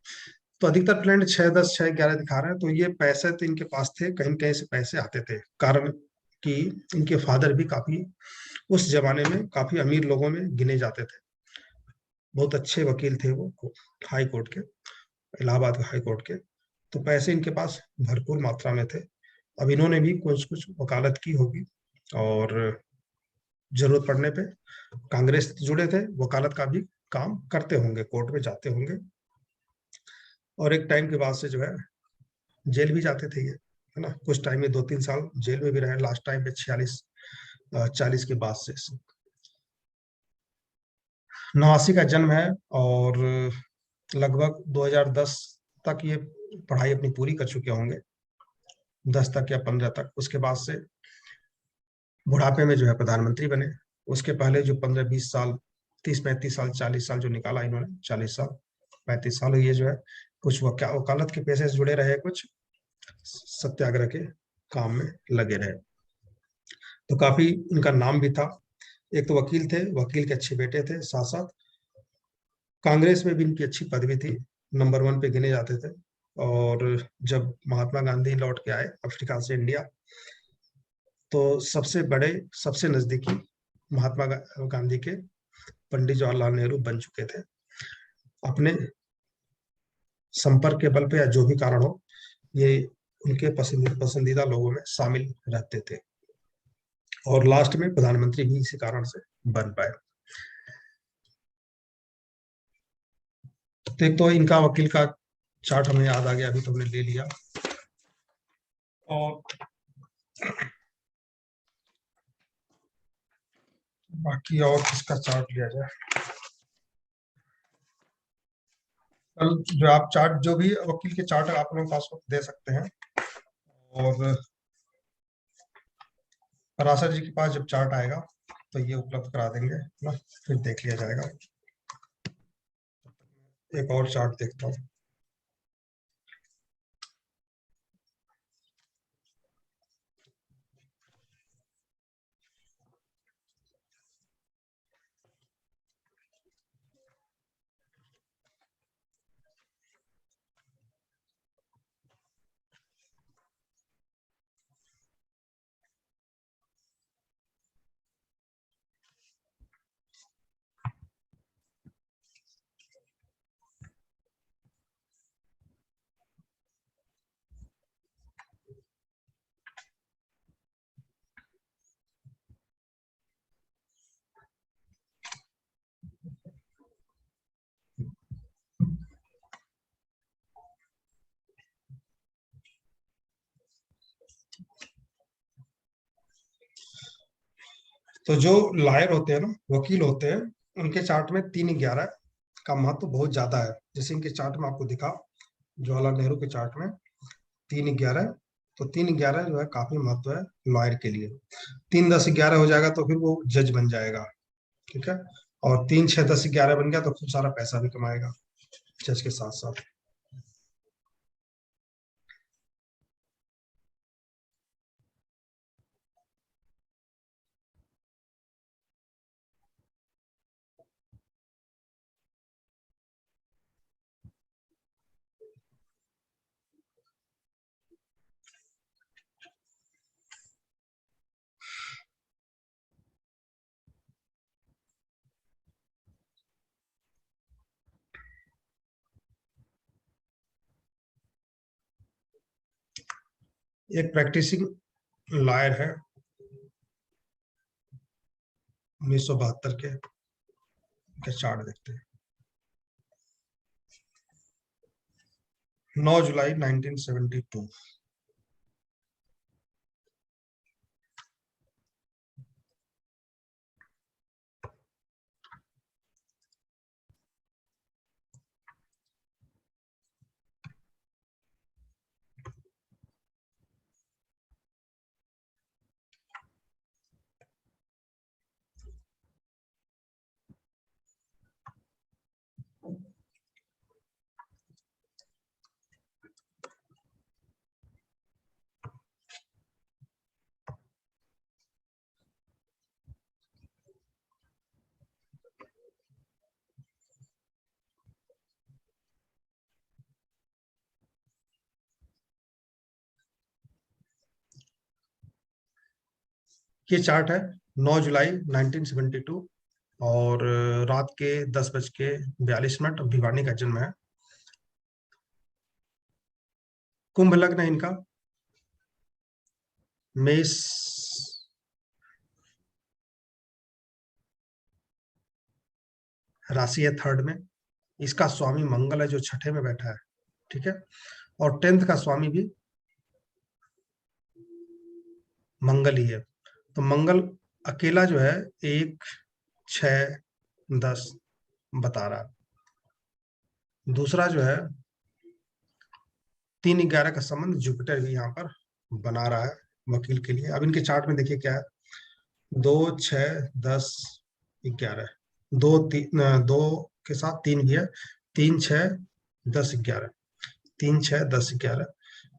तो अधिकतर प्लेनेट 6, 10, 6, 11 दिखा रहे हैं। तो ये पैसे तो इनके पास थे, कहीं कहीं से पैसे आते थे, कारण कि इनके फादर भी काफी उस जमाने में काफी अमीर लोगों में गिने जाते थे, बहुत अच्छे वकील थे वो, हाई कोर्ट के, इलाहाबाद हाई कोर्ट के। तो पैसे इनके पास भरपूर मात्रा में थे। अब इन्होंने भी कुछ कुछ वकालत की होगी और जरूरत पड़ने पे कांग्रेस से जुड़े थे, वकालत का भी काम करते होंगे, कोर्ट में जाते होंगे। और एक टाइम के बाद से जो है जेल भी जाते थे ये, है ना। कुछ टाइम में 2-3 साल जेल में भी रहे, लास्ट टाइम पे 46-40 के बाद से। 89 का जन्म है और लगभग 2010 तक ये पढ़ाई अपनी पूरी कर चुके होंगे, 10 तक या 15 तक। उसके बाद से बुढ़ापे में जो है प्रधानमंत्री बने। उसके पहले जो 15-20 साल, 30-35 साल, 40 साल जो निकाला इन्होंने, 40 साल 35 साल, ये जो है कुछ वकालत के पेशे से जुड़े रहे, कुछ सत्याग्रह के काम में लगे रहे। तो काफी इनका नाम भी था। एक तो वकील थे, वकील के अच्छे बेटे थे, साथ साथ कांग्रेस में भी इनकी अच्छी पदवी थी, नंबर 1 पे गिने जाते थे। और जब महात्मा गांधी लौट के आए अफ्रीका से इंडिया, तो सबसे बड़े, सबसे नजदीकी महात्मा गांधी के पंडित जवाहरलाल नेहरू बन चुके थे। अपने संपर्क के बल पे या जो भी कारण हो, ये उनके पसंदीदा लोगों में शामिल रहते थे और लास्ट में प्रधानमंत्री भी इसी कारण से बन पाए। तो एक तो इनका वकील का चार्ट हमें याद आ गया, अभी तो हमने ले लिया। और बाकी और किसका चार्ट लिया जाए? कल जो आप चार्ट, जो भी वकील के चार्ट आप लोगों के पास दे सकते हैं, और पराशर जी के पास जब चार्ट आएगा तो ये उपलब्ध करा देंगे ना, फिर देख लिया जाएगा। एक और चार्ट देखता हूँ। तो जो लॉयर होते हैं ना, वकील होते हैं, उनके चार्ट में 3-11 का महत्व बहुत ज्यादा है। जैसे इनके चार्ट में आपको दिखा, जवाहरलाल नेहरू के चार्ट में 3-11, तो 3-11 जो है काफी महत्व है लॉयर के लिए। 3-10-11 हो जाएगा तो फिर वो जज बन जाएगा, ठीक है। और 3-6-10-11 बन गया तो खूब सारा पैसा भी कमाएगा जज के साथ साथ। एक प्रैक्टिसिंग लॉयर है 1972 के चार्ट देखते हैं। 9 जुलाई 1972। ये चार्ट है 9 जुलाई 1972, और रात के 10:42 भिवानी का जन्म है। कुंभ लग्न है इनका, मेष राशि है 3rd में। इसका स्वामी मंगल है जो 6ठे में बैठा है, ठीक है। और 10th का स्वामी भी मंगल ही है। तो मंगल अकेला जो है 1, 6, 10 बता रहा है। दूसरा जो है 3-11 का संबंध जुपिटर भी यहाँ पर बना रहा है वकील के लिए। अब इनके चार्ट में देखिए क्या है, 2, 6, 10, 11, 2 के साथ 3 भी है, 3, 6, 10, 11, 3, 6, 10, 11,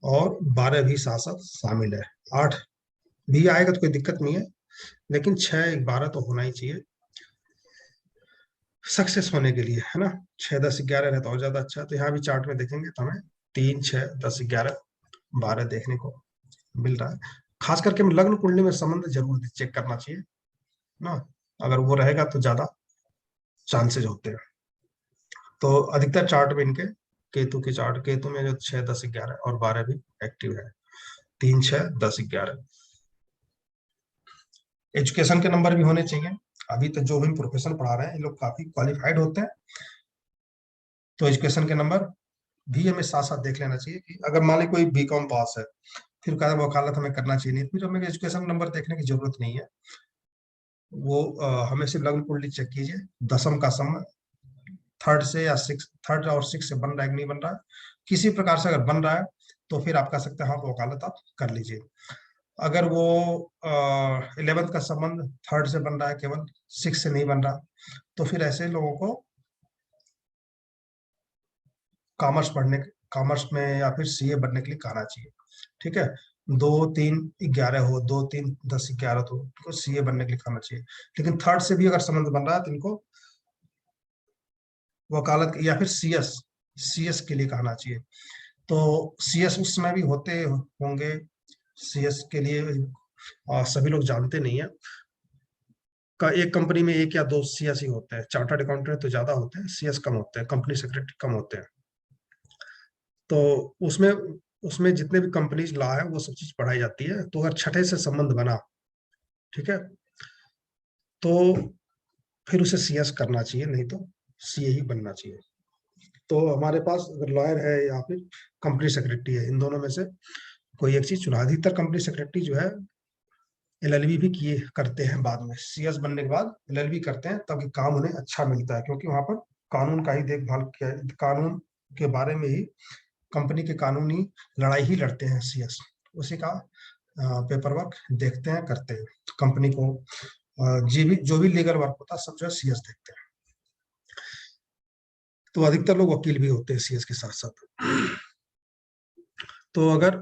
और 12 भी साथ साथ शामिल है। 8 भी आएगा तो कोई दिक्कत नहीं है, लेकिन 6, 12 तो होना ही चाहिए सक्सेस होने के लिए, है ना। 6, 10, 11 रहता और ज्यादा अच्छा। तो यहाँ भी चार्ट में देखेंगे तो हमें 3, 6, 10, 11, 12 देखने को मिल रहा है। खास करके लग्न कुंडली में संबंध जरूर चेक करना चाहिए ना, अगर वो रहेगा तो ज्यादा चांसेस होते हैं। तो अधिकतर चार्ट में इनके केतु के चार्ट, केतु में जो 6, 10, 11 और 12 भी एक्टिव है। 3, 6, 10, 11। एजुकेशन के नंबर भी होने चाहिए। अभी तक जो भी प्रोफेशन पढ़ा रहे हैं ये लोग काफी क्वालिफाइड होते हैं, तो एजुकेशन के नंबर भी हमें साथ साथ देख लेना चाहिए कि अगर मान ली कोई बीकॉम पास है, फिर कहता है वकालत हमें करना चाहिए, नहीं, फिर हमें एजुकेशन नंबर देखने की जरूरत नहीं है। वो हमें सिर्फ लग्न कुंडली चेक कीजिए, दशम का समय थर्ड से या सिक्स, थर्ड और सिक्स से बन रहा है कि नहीं बन रहा है। किसी प्रकार से अगर बन रहा है तो फिर आप कह सकते हैं हाँ तो वकालत आप कर लीजिए। अगर वो 11th का संबंध थर्ड से बन रहा है, केवल सिक्स से नहीं बन रहा, तो फिर ऐसे लोगों को कॉमर्स में या फिर सीए बनने के लिए कहना चाहिए। ठीक है, 2 3 11 हो, 2 3 10 11 तो इनको सीए बनने के लिए कहना चाहिए। लेकिन थर्ड से भी अगर संबंध बन रहा है तो इनको वकालत या फिर सीएस के लिए कहना चाहिए। तो सीएस उस समय भी होते होंगे, सीएस के लिए सभी लोग जानते नहीं है। का एक कंपनी में 1 या 2 सीएस ही होते हैं, चार्टर्ड अकाउंटेंट तो ज्यादा होते हैं, सीएस कम होते हैं, कंपनी सेक्रेटरी कम होते हैं। तो उसमें उसमें जितने भी कंपनीज लॉ है वो सब चीज पढ़ाई जाती है। तो अगर छठे से संबंध बना, ठीक है, तो फिर उसे सीएस करना चाहिए, नहीं तो सीए ही बनना चाहिए। तो हमारे पास अगर लॉयर है या फिर कंपनी सेक्रेटरी है, इन दोनों में से कोई एक चीज चुना। अधिकतर कंपनी सेक्रेटरी जो है एलएलबी भी किए करते हैं, बाद में सीएस बनने के बाद एलएलबी करते हैं, ताकि काम उन्हें अच्छा मिलता है, क्योंकि वहां पर कानून का ही देखभाल किया, कानून के बारे में ही, कंपनी के कानूनी लड़ाई ही लड़ते हैं सीएस, उसी का पेपर वर्क देखते हैं, करते हैं। तो कंपनी को जो भी लीगल वर्क होता है सब जो है सीएस देखते हैं। तो अधिकतर लोग वकील भी होते हैं सीएस के साथ साथ। तो अगर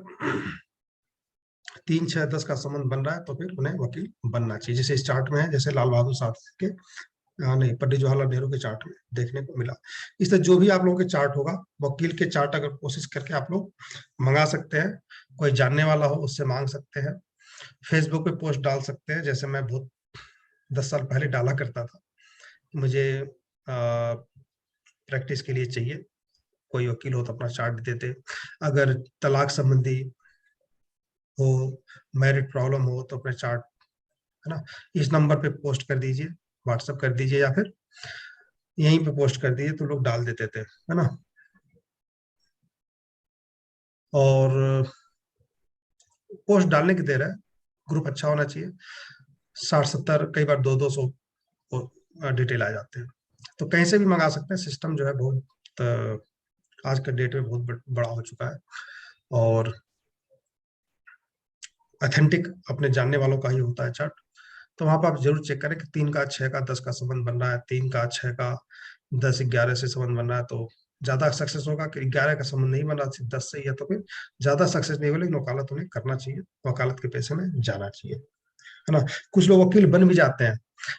3 6 10 का संबंध बन रहा है तो फिर उन्हें वकील बनना चाहिए, जैसे इस चार्ट में है, जैसे लाल बहादुर शास्त्री के नहीं, पंडित जवाहरलाल नेहरू के चार्ट में देखने को मिला। इस तरह जो भी आप लोगों के चार्ट होगा, वकील के चार्ट अगर कोशिश करके आप लोग मंगा सकते हैं, कोई जानने वाला हो उससे मांग सकते हैं, फेसबुक पे पोस्ट डाल सकते हैं, जैसे मैं बहुत 10 साल पहले डाला करता था। मुझे प्रैक्टिस के लिए चाहिए, कोई वकील हो तो अपना चार्ट देते। अगर तलाक संबंधी हो, मैरिड प्रॉब्लम हो, तो अपने चार्ट, है ना, इस नंबर पे पोस्ट कर दीजिए, व्हाट्सएप कर दीजिए या फिर यहीं पे पोस्ट कर दीजिए, तो लोग डाल देते थे, है ना। और पोस्ट डालने की देर है, ग्रुप अच्छा होना चाहिए। 60 70 कई बार 200 डिटेल आ जाते हैं, तो कहीं से भी मंगा सकते हैं। सिस्टम जो है बहुत आज के डेट में बहुत बड़ा हो चुका है, और ऑथेंटिक अपने जानने वालों का ही होता है चार्ट। तो वहां पर आप जरूर चेक करें कि 3 का 6 का 10 का संबंध बन रहा है, 3 का 6 का 10 11 से संबंध बन रहा है, तो ज्यादा सक्सेस होगा। कि 11 का संबंध नहीं बन रहा, सिर्फ 10 से ही है, तो फिर ज्यादा सक्सेस नहीं होगा, लेकिन वकालत उन्हें करना चाहिए, वकालत के पेशे में जाना चाहिए, है ना। कुछ लोग वकील बन भी जाते हैं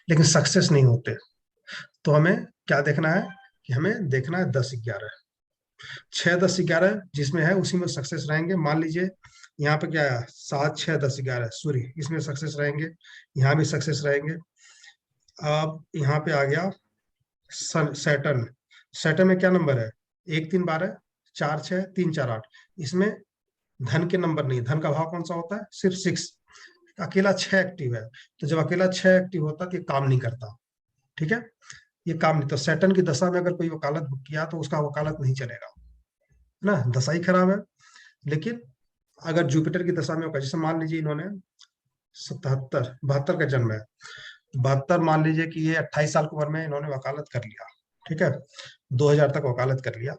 लेकिन सक्सेस नहीं होते, तो हमें क्या देखना है कि हमें देखना है 10 11, 6 10 11 जिसमें है उसी में सक्सेस रहेंगे। मान लीजिए यहाँ पे क्या है, 7 6 10 11 सूर्य, इसमें सक्सेस रहेंगे, यहाँ भी सक्सेस रहेंगे। अब यहाँ पे आ गया सैटर्न। सैटर्न में क्या नंबर है, 1 3 12 4 6 3 4 8, इसमें धन के नंबर नहीं, धन का भाव कौन सा होता है, सिर्फ 6। अकेला 6 एक्टिव है, तो जब अकेला 6 एक्टिव होता है तो ये काम नहीं करता, ठीक है, ये काम नहीं। तो सैटर्न की दशा में अगर कोई वकालत किया तो उसका वकालत नहीं चलेगा, है ना, दशा ही खराब है। लेकिन अगर जुपिटर की दशा में होगा, जैसे मान लीजिए इन्होंने 77 72 का जन्म है, 72 मान लीजिए कि ये 28 साल की उम्र में इन्होंने वकालत कर लिया, ठीक है, 2000 तक वकालत कर लिया,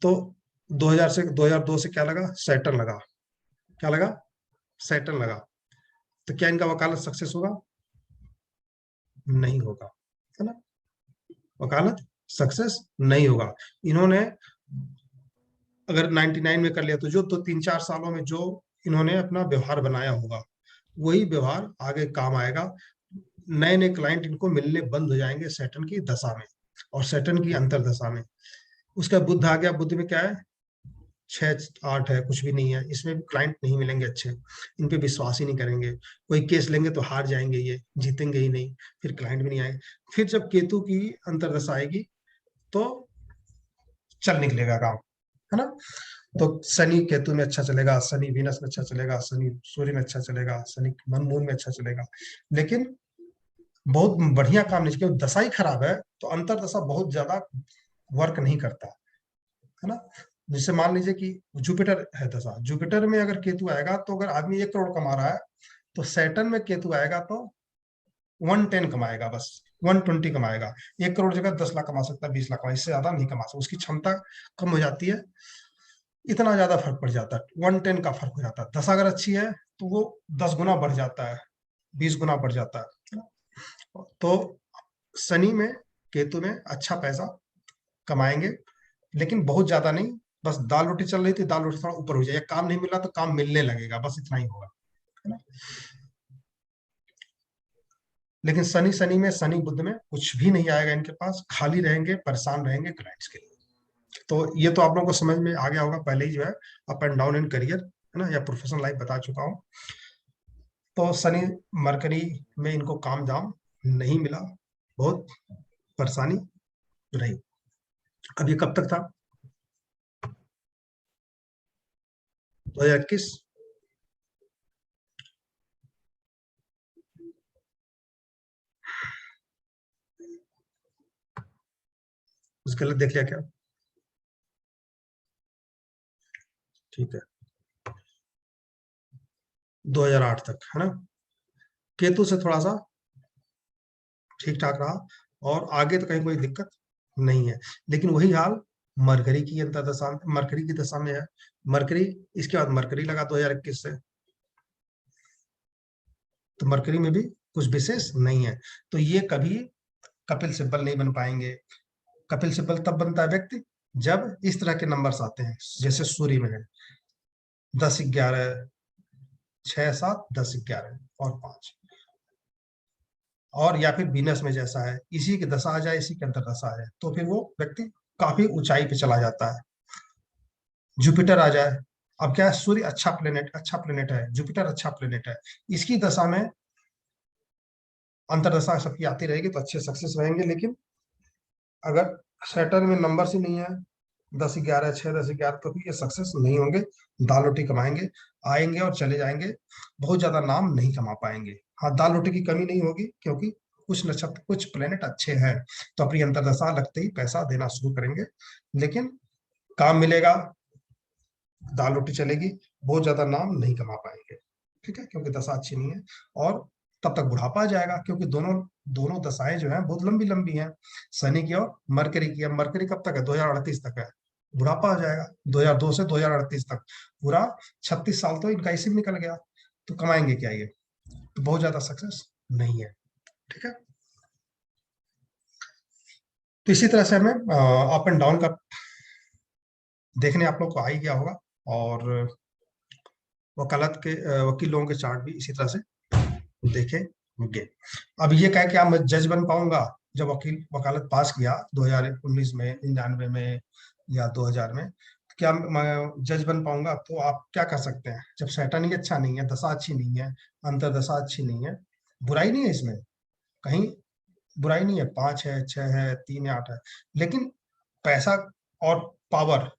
तो 2000 से 2002 से क्या लगा, सैटर्न लगा, क्या लगा, सैटर्न लगा, तो क्या इनका वकालत सक्सेस होगा, नहीं होगा, है ना, वकालत सक्सेस नहीं होगा। इन्होंने अगर 99 में कर लिया, तो जो 3 4 सालों में जो इन्होंने अपना व्यवहार बनाया होगा, वही व्यवहार आगे काम आएगा। नए नए क्लाइंट इनको मिलने बंद हो जाएंगे सैटर्न की दशा में और सैटर्न की अंतरदशा में। उसका बुध आ गया, बुध में क्या है, 6 8 है, कुछ भी नहीं है, इसमें भी क्लाइंट नहीं मिलेंगे अच्छे, इन पे विश्वास ही नहीं करेंगे, कोई केस लेंगे तो हार जाएंगे, ये जीतेंगे ही नहीं, फिर क्लाइंट भी नहीं आएंगे। फिर जब केतु की अंतरदशा आएगी तो चल निकलेगा काम, है ना। तो शनि केतु में अच्छा चलेगा, शनि वीनस में अच्छा चलेगा, शनि सूर्य में अच्छा चलेगा, शनि मन मून में अच्छा चलेगा, लेकिन बहुत बढ़िया काम नहीं, क्योंकि दशा ही खराब है, तो अंतरदशा बहुत ज्यादा वर्क नहीं करता, है ना। जैसे मान लीजिए कि जुपिटर है दशा, जुपिटर में अगर केतु आएगा, तो अगर आदमी 1 करोड़ कमा रहा है, तो सैटर्न में केतु आएगा तो 110 कमाएगा, बस 120 कमाएगा। 1 करोड़ जगह 10 लाख कमा सकता है, 20 लाख कमा, इससे ज्यादा नहीं कमा सकता। उसकी क्षमता कम हो जाती है, इतना ज्यादा फर्क पड़ जाता है, 110 का फर्क हो जाता है। 10 अगर अच्छी है तो वो 10 गुना बढ़ जाता है, 20 गुना बढ़ जाता है। तो शनि में, केतु में अच्छा पैसा कमाएंगे, लेकिन बहुत ज्यादा नहीं। बस दाल रोटी चल रही थी, दाल रोटी थोड़ा ऊपर हो जाए, काम नहीं मिला तो काम मिलने लगेगा, बस इतना ही होगा, है ना। लेकिन शनि शनि में, शनि बुध में कुछ भी नहीं आएगा इनके पास, खाली रहेंगे, परेशान रहेंगे क्लाइंट्स के लिए। तो ये तो आप लोगों को समझ में आ गया होगा पहले ही, जो है up and down in career, है ना, या प्रोफेशनल लाइफ बता चुका हूँ। तो शनि मरकरी में इनको काम दाम नहीं मिला, बहुत परेशानी रही। अब ये कब तक था? 2021। उसके लिए देख लिया क्या? ठीक है, 2008 तक, है ना। केतु से थोड़ा सा ठीक ठाक रहा, और आगे तो कहीं कोई दिक्कत नहीं है। लेकिन वही हाल मरकरी की अंतर्दशा, मरकरी की दशा में है। मरकरी, इसके बाद मरकरी लगा 2021 से, तो मरकरी में भी कुछ विशेष नहीं है। तो ये कभी कपिल सिब्बल नहीं बन पाएंगे। कपिल सिब्बल तब बनता है व्यक्ति जब इस तरह के नंबर्स आते हैं, जैसे सूर्य में है 10 11 6 7 10 11 और 5, और या फिर वीनस में जैसा है, इसी की दशा आ जाए, इसी के अंतर दशा आ जाए, तो फिर वो व्यक्ति काफी ऊंचाई पे चला जाता है। जुपिटर आ जाए, अब क्या है, सूर्य अच्छा प्लेनेट है, जुपिटर अच्छा प्लेनेट है, इसकी दशा में अंतरदशा सबकी आती रहेगी तो अच्छे सक्सेस रहेंगे। लेकिन अगर सैटर्न में नंबर ही नहीं है, 10 11 6 10 11, तो भी ये सक्सेस नहीं होंगे। दाल रोटी कमाएंगे, आएंगे और चले जाएंगे, बहुत ज्यादा नाम नहीं कमा पाएंगे। हाँ, दाल रोटी की कमी नहीं होगी, क्योंकि कुछ नक्षत्र, कुछ प्लेनेट अच्छे हैं, तो अपनी अंतरदशा लगते ही पैसा देना शुरू करेंगे। लेकिन काम मिलेगा, दाल रोटी चलेगी, बहुत ज्यादा नाम नहीं कमा पाएंगे, ठीक है, क्योंकि दशा अच्छी नहीं है। और तब तक बुढ़ापा आ जाएगा, क्योंकि दोनों दोनों दशाएं जो हैं बहुत लंबी लंबी हैं, शनि की और मरकरी की। अब मरकरी कब तक है? 2038 तक है। बुढ़ापा आ जाएगा 2002 से 2038 तक, पूरा 36 साल तो इनका इसी में निकल गया। तो कमाएंगे क्या ये? तो बहुत ज्यादा सक्सेस नहीं है, ठीक है। तो इसी तरह से हमें अप एंड डाउन का देखने आप लोग को आ ही गया होगा। और वकालत के वकील लोगों के चार्ट भी इसी तरह से देखेंगे। अब ये कह के मैं जज बन पाऊंगा? जब वकालत पास किया 2019 में, 99 में या 2000 में, क्या मैं जज बन पाऊंगा? तो आप क्या कर सकते हैं, जब सैटर्न ही अच्छा नहीं है, दशा अच्छी नहीं है, अंतरदशा अच्छी नहीं है, बुराई नहीं है इसमें, कहीं बुराई नहीं है, 5 है, 6 है, 3 है, 8 है, लेकिन पैसा और पावर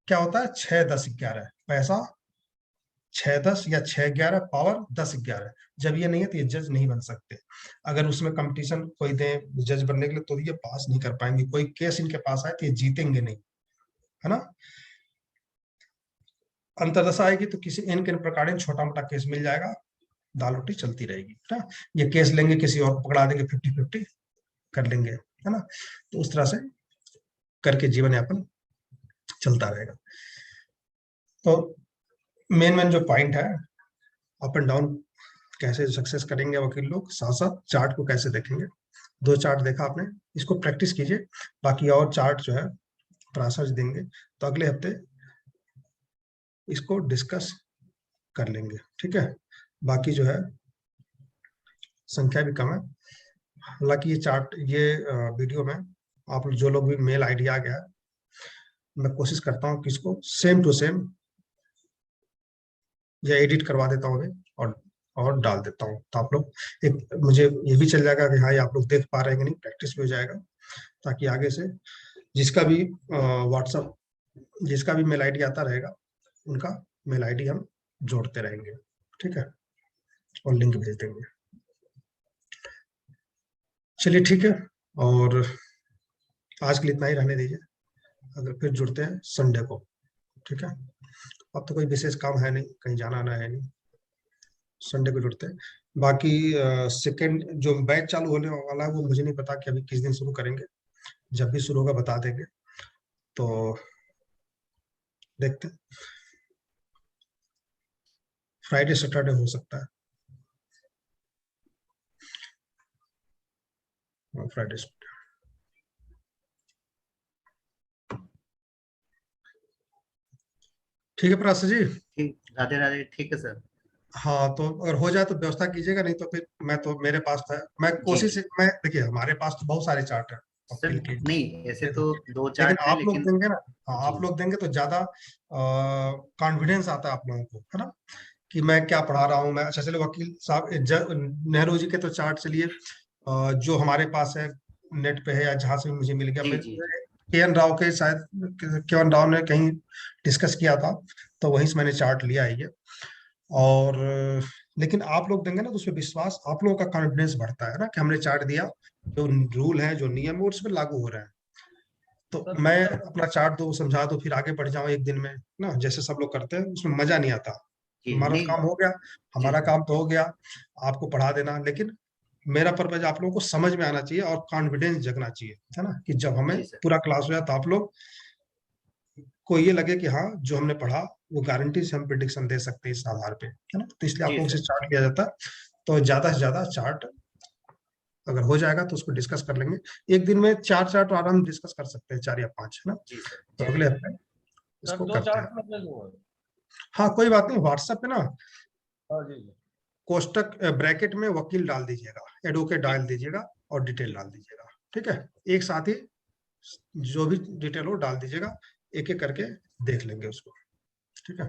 क्या होता है? 6 10 11 पैसा, 6 10 या 6 11 पावर 10 11, जब ये नहीं है तो ये जज नहीं बन सकते। अगर उसमें कंपटीशन कोई दे जज बनने के लिए, तो ये पास नहीं कर पाएंगे। कोई केस इनके पास आए तो ये जीतेंगे नहीं, है ना। अंतरदशा आएगी तो किसी इन के प्रकार छोटा मोटा केस मिल जाएगा, दाल रोटी चलती रहेगी, है ना। ये केस लेंगे, किसी और पकड़ा देंगे, 50-50 कर लेंगे, है ना। तो उस तरह से करके जीवन यापन चलता रहेगा। तो मेन मेन जो पॉइंट है, अप एंड डाउन कैसे सक्सेस करेंगे वकील लोग, साथ साथ चार्ट को कैसे देखेंगे। 2 चार्ट देखा आपने, इसको प्रैक्टिस कीजिए। बाकी और चार्ट जो है पराशर देंगे, तो अगले हफ्ते इसको डिस्कस कर लेंगे, ठीक है। बाकी जो है संख्या भी कम है। हालांकि ये चार्ट, ये वीडियो में आप जो लोग भी मेल आईडी आ गया, मैं कोशिश करता हूँ कि इसको सेम टू सेम या एडिट करवा देता हूँ और डाल देता हूँ, तो आप लोग एक, मुझे ये भी चल जाएगा कि हाँ, ये आप लोग देख पा रहे हैं कि नहीं, प्रैक्टिस भी हो जाएगा, ताकि आगे से जिसका भी व्हाट्सअप, जिसका भी मेल आईडी आता रहेगा, उनका मेल आईडी हम जोड़ते रहेंगे, ठीक है, और लिंक भेज देंगे। चलिए ठीक है, और आज के लिए इतना ही रहने दीजिए। अगर फिर जुड़ते हैं संडे को, ठीक है। अब तो कोई विशेष काम है नहीं, कहीं जाना आना है नहीं, संडे को जुड़ते हैं। बाकी सेकंड जो बैच चालू होने वाला है वो मुझे नहीं पता कि अभी किस दिन शुरू करेंगे, जब भी शुरू होगा बता देंगे। तो देखते हैं, फ्राइडे सैटरडे हो सकता है, फ्राइडे। ठीक है प्रकाश जी। ठीक, राधे राधे, ठीक है सर। हाँ तो अगर हो जाए तो व्यवस्था कीजिएगा, नहीं तो फिर मैं तो मेरे पास था, मैं जी कोशिश, मैं देखिए हमारे पास तो बहुत सारे चार्ट है सर, वकील के, नहीं ऐसे तो लेकिन 2 लेकिन चार्ट है, आप लोग लेकिन देंगे ना, हाँ जी आप लोग देंगे तो ज्यादा कॉन्फिडेंस आता है आप लोगों को, है ना, कि मैं क्या पढ़ा रहा हूँ मैं। अच्छा चलो वकील साहब, नेहरू जी के तो चार्ट चलिए, जो हमारे पास है नेट पे है या जहां से भी मुझे मिल गया, जी मैं जी के एन राव के शायद, के एन राव ने कहीं डिस्कस किया था, तो वहीं से मैंने चार्ट लिया है ये। और लेकिन आप लोग देंगे ना तो उसमें विश्वास, आप लोगों का कॉन्फिडेंस बढ़ता है ना, कि हमने चार्ट दिया, जो रूल है जो नियम है वो उस पर लागू हो रहा है। तो मैं अपना चार्ट दो समझा दो फिर आगे बढ़ जाऊं एक दिन में ना, जैसे सब लोग करते हैं, उसमें मजा नहीं आता। जी, हमारा तो नहीं काम हो गया, जी हमारा काम तो हो गया, आपको पढ़ा देना, लेकिन मेरा पर्पज आप लोगों को समझ में आना चाहिए और कॉन्फिडेंस जगना चाहिए, है ना, कि जब हमें जी सर, पूरा क्लास हो जाए तो आप लोग को ये लगे कि हाँ जो हमने पढ़ा वो गारंटी से हम प्रिडिक्शन दे सकते हैं इस आधार पे, है ना। तो इसलिए आप जी लोगों से सर, चार्ट लिया जाता है। तो ज्यादा से ज्यादा चार्ट अगर हो जाएगा तो उसको डिस्कस कर लेंगे, एक दिन में 4 चार्ट आराम डिस्कस कर सकते हैं, 4 या 5, है ना। जी सर, तो जी अगले सर, हफ्ते सर इसको 2 करते हैं। चार्ट में ले लूंगा। हाँ कोई बात नहीं, व्हाट्सएप पे ना हाँ जी जी। कोष्टक ब्रैकेट में वकील डाल दीजिएगा, एडवोकेट डाल दीजिएगा और डिटेल डाल दीजिएगा, ठीक है। एक साथ ही जो भी डिटेल हो डाल दीजिएगा, एक एक करके देख लेंगे उसको, ठीक है।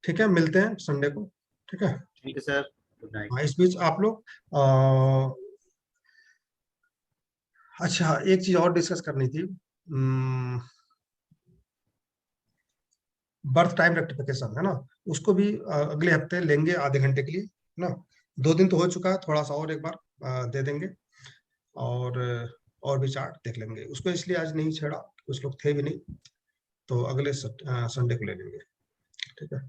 ठीक है, मिलते हैं संडे को, ठीक है। ठीक है सर, गुड नाइट। हाँ इस बीच आप लोग अच्छा एक चीज और डिस्कस करनी थी, बर्थ टाइम रेक्टिफिकेशन, है ना, उसको भी अगले हफ्ते लेंगे आधे घंटे के लिए, है ना। 2 दिन तो हो चुका है, थोड़ा सा और एक बार दे देंगे, और और भी चार्ट देख लेंगे उसको, इसलिए आज नहीं छेड़ा, कुछ लोग थे भी नहीं, तो अगले संडे को ले लेंगे, ठीक है।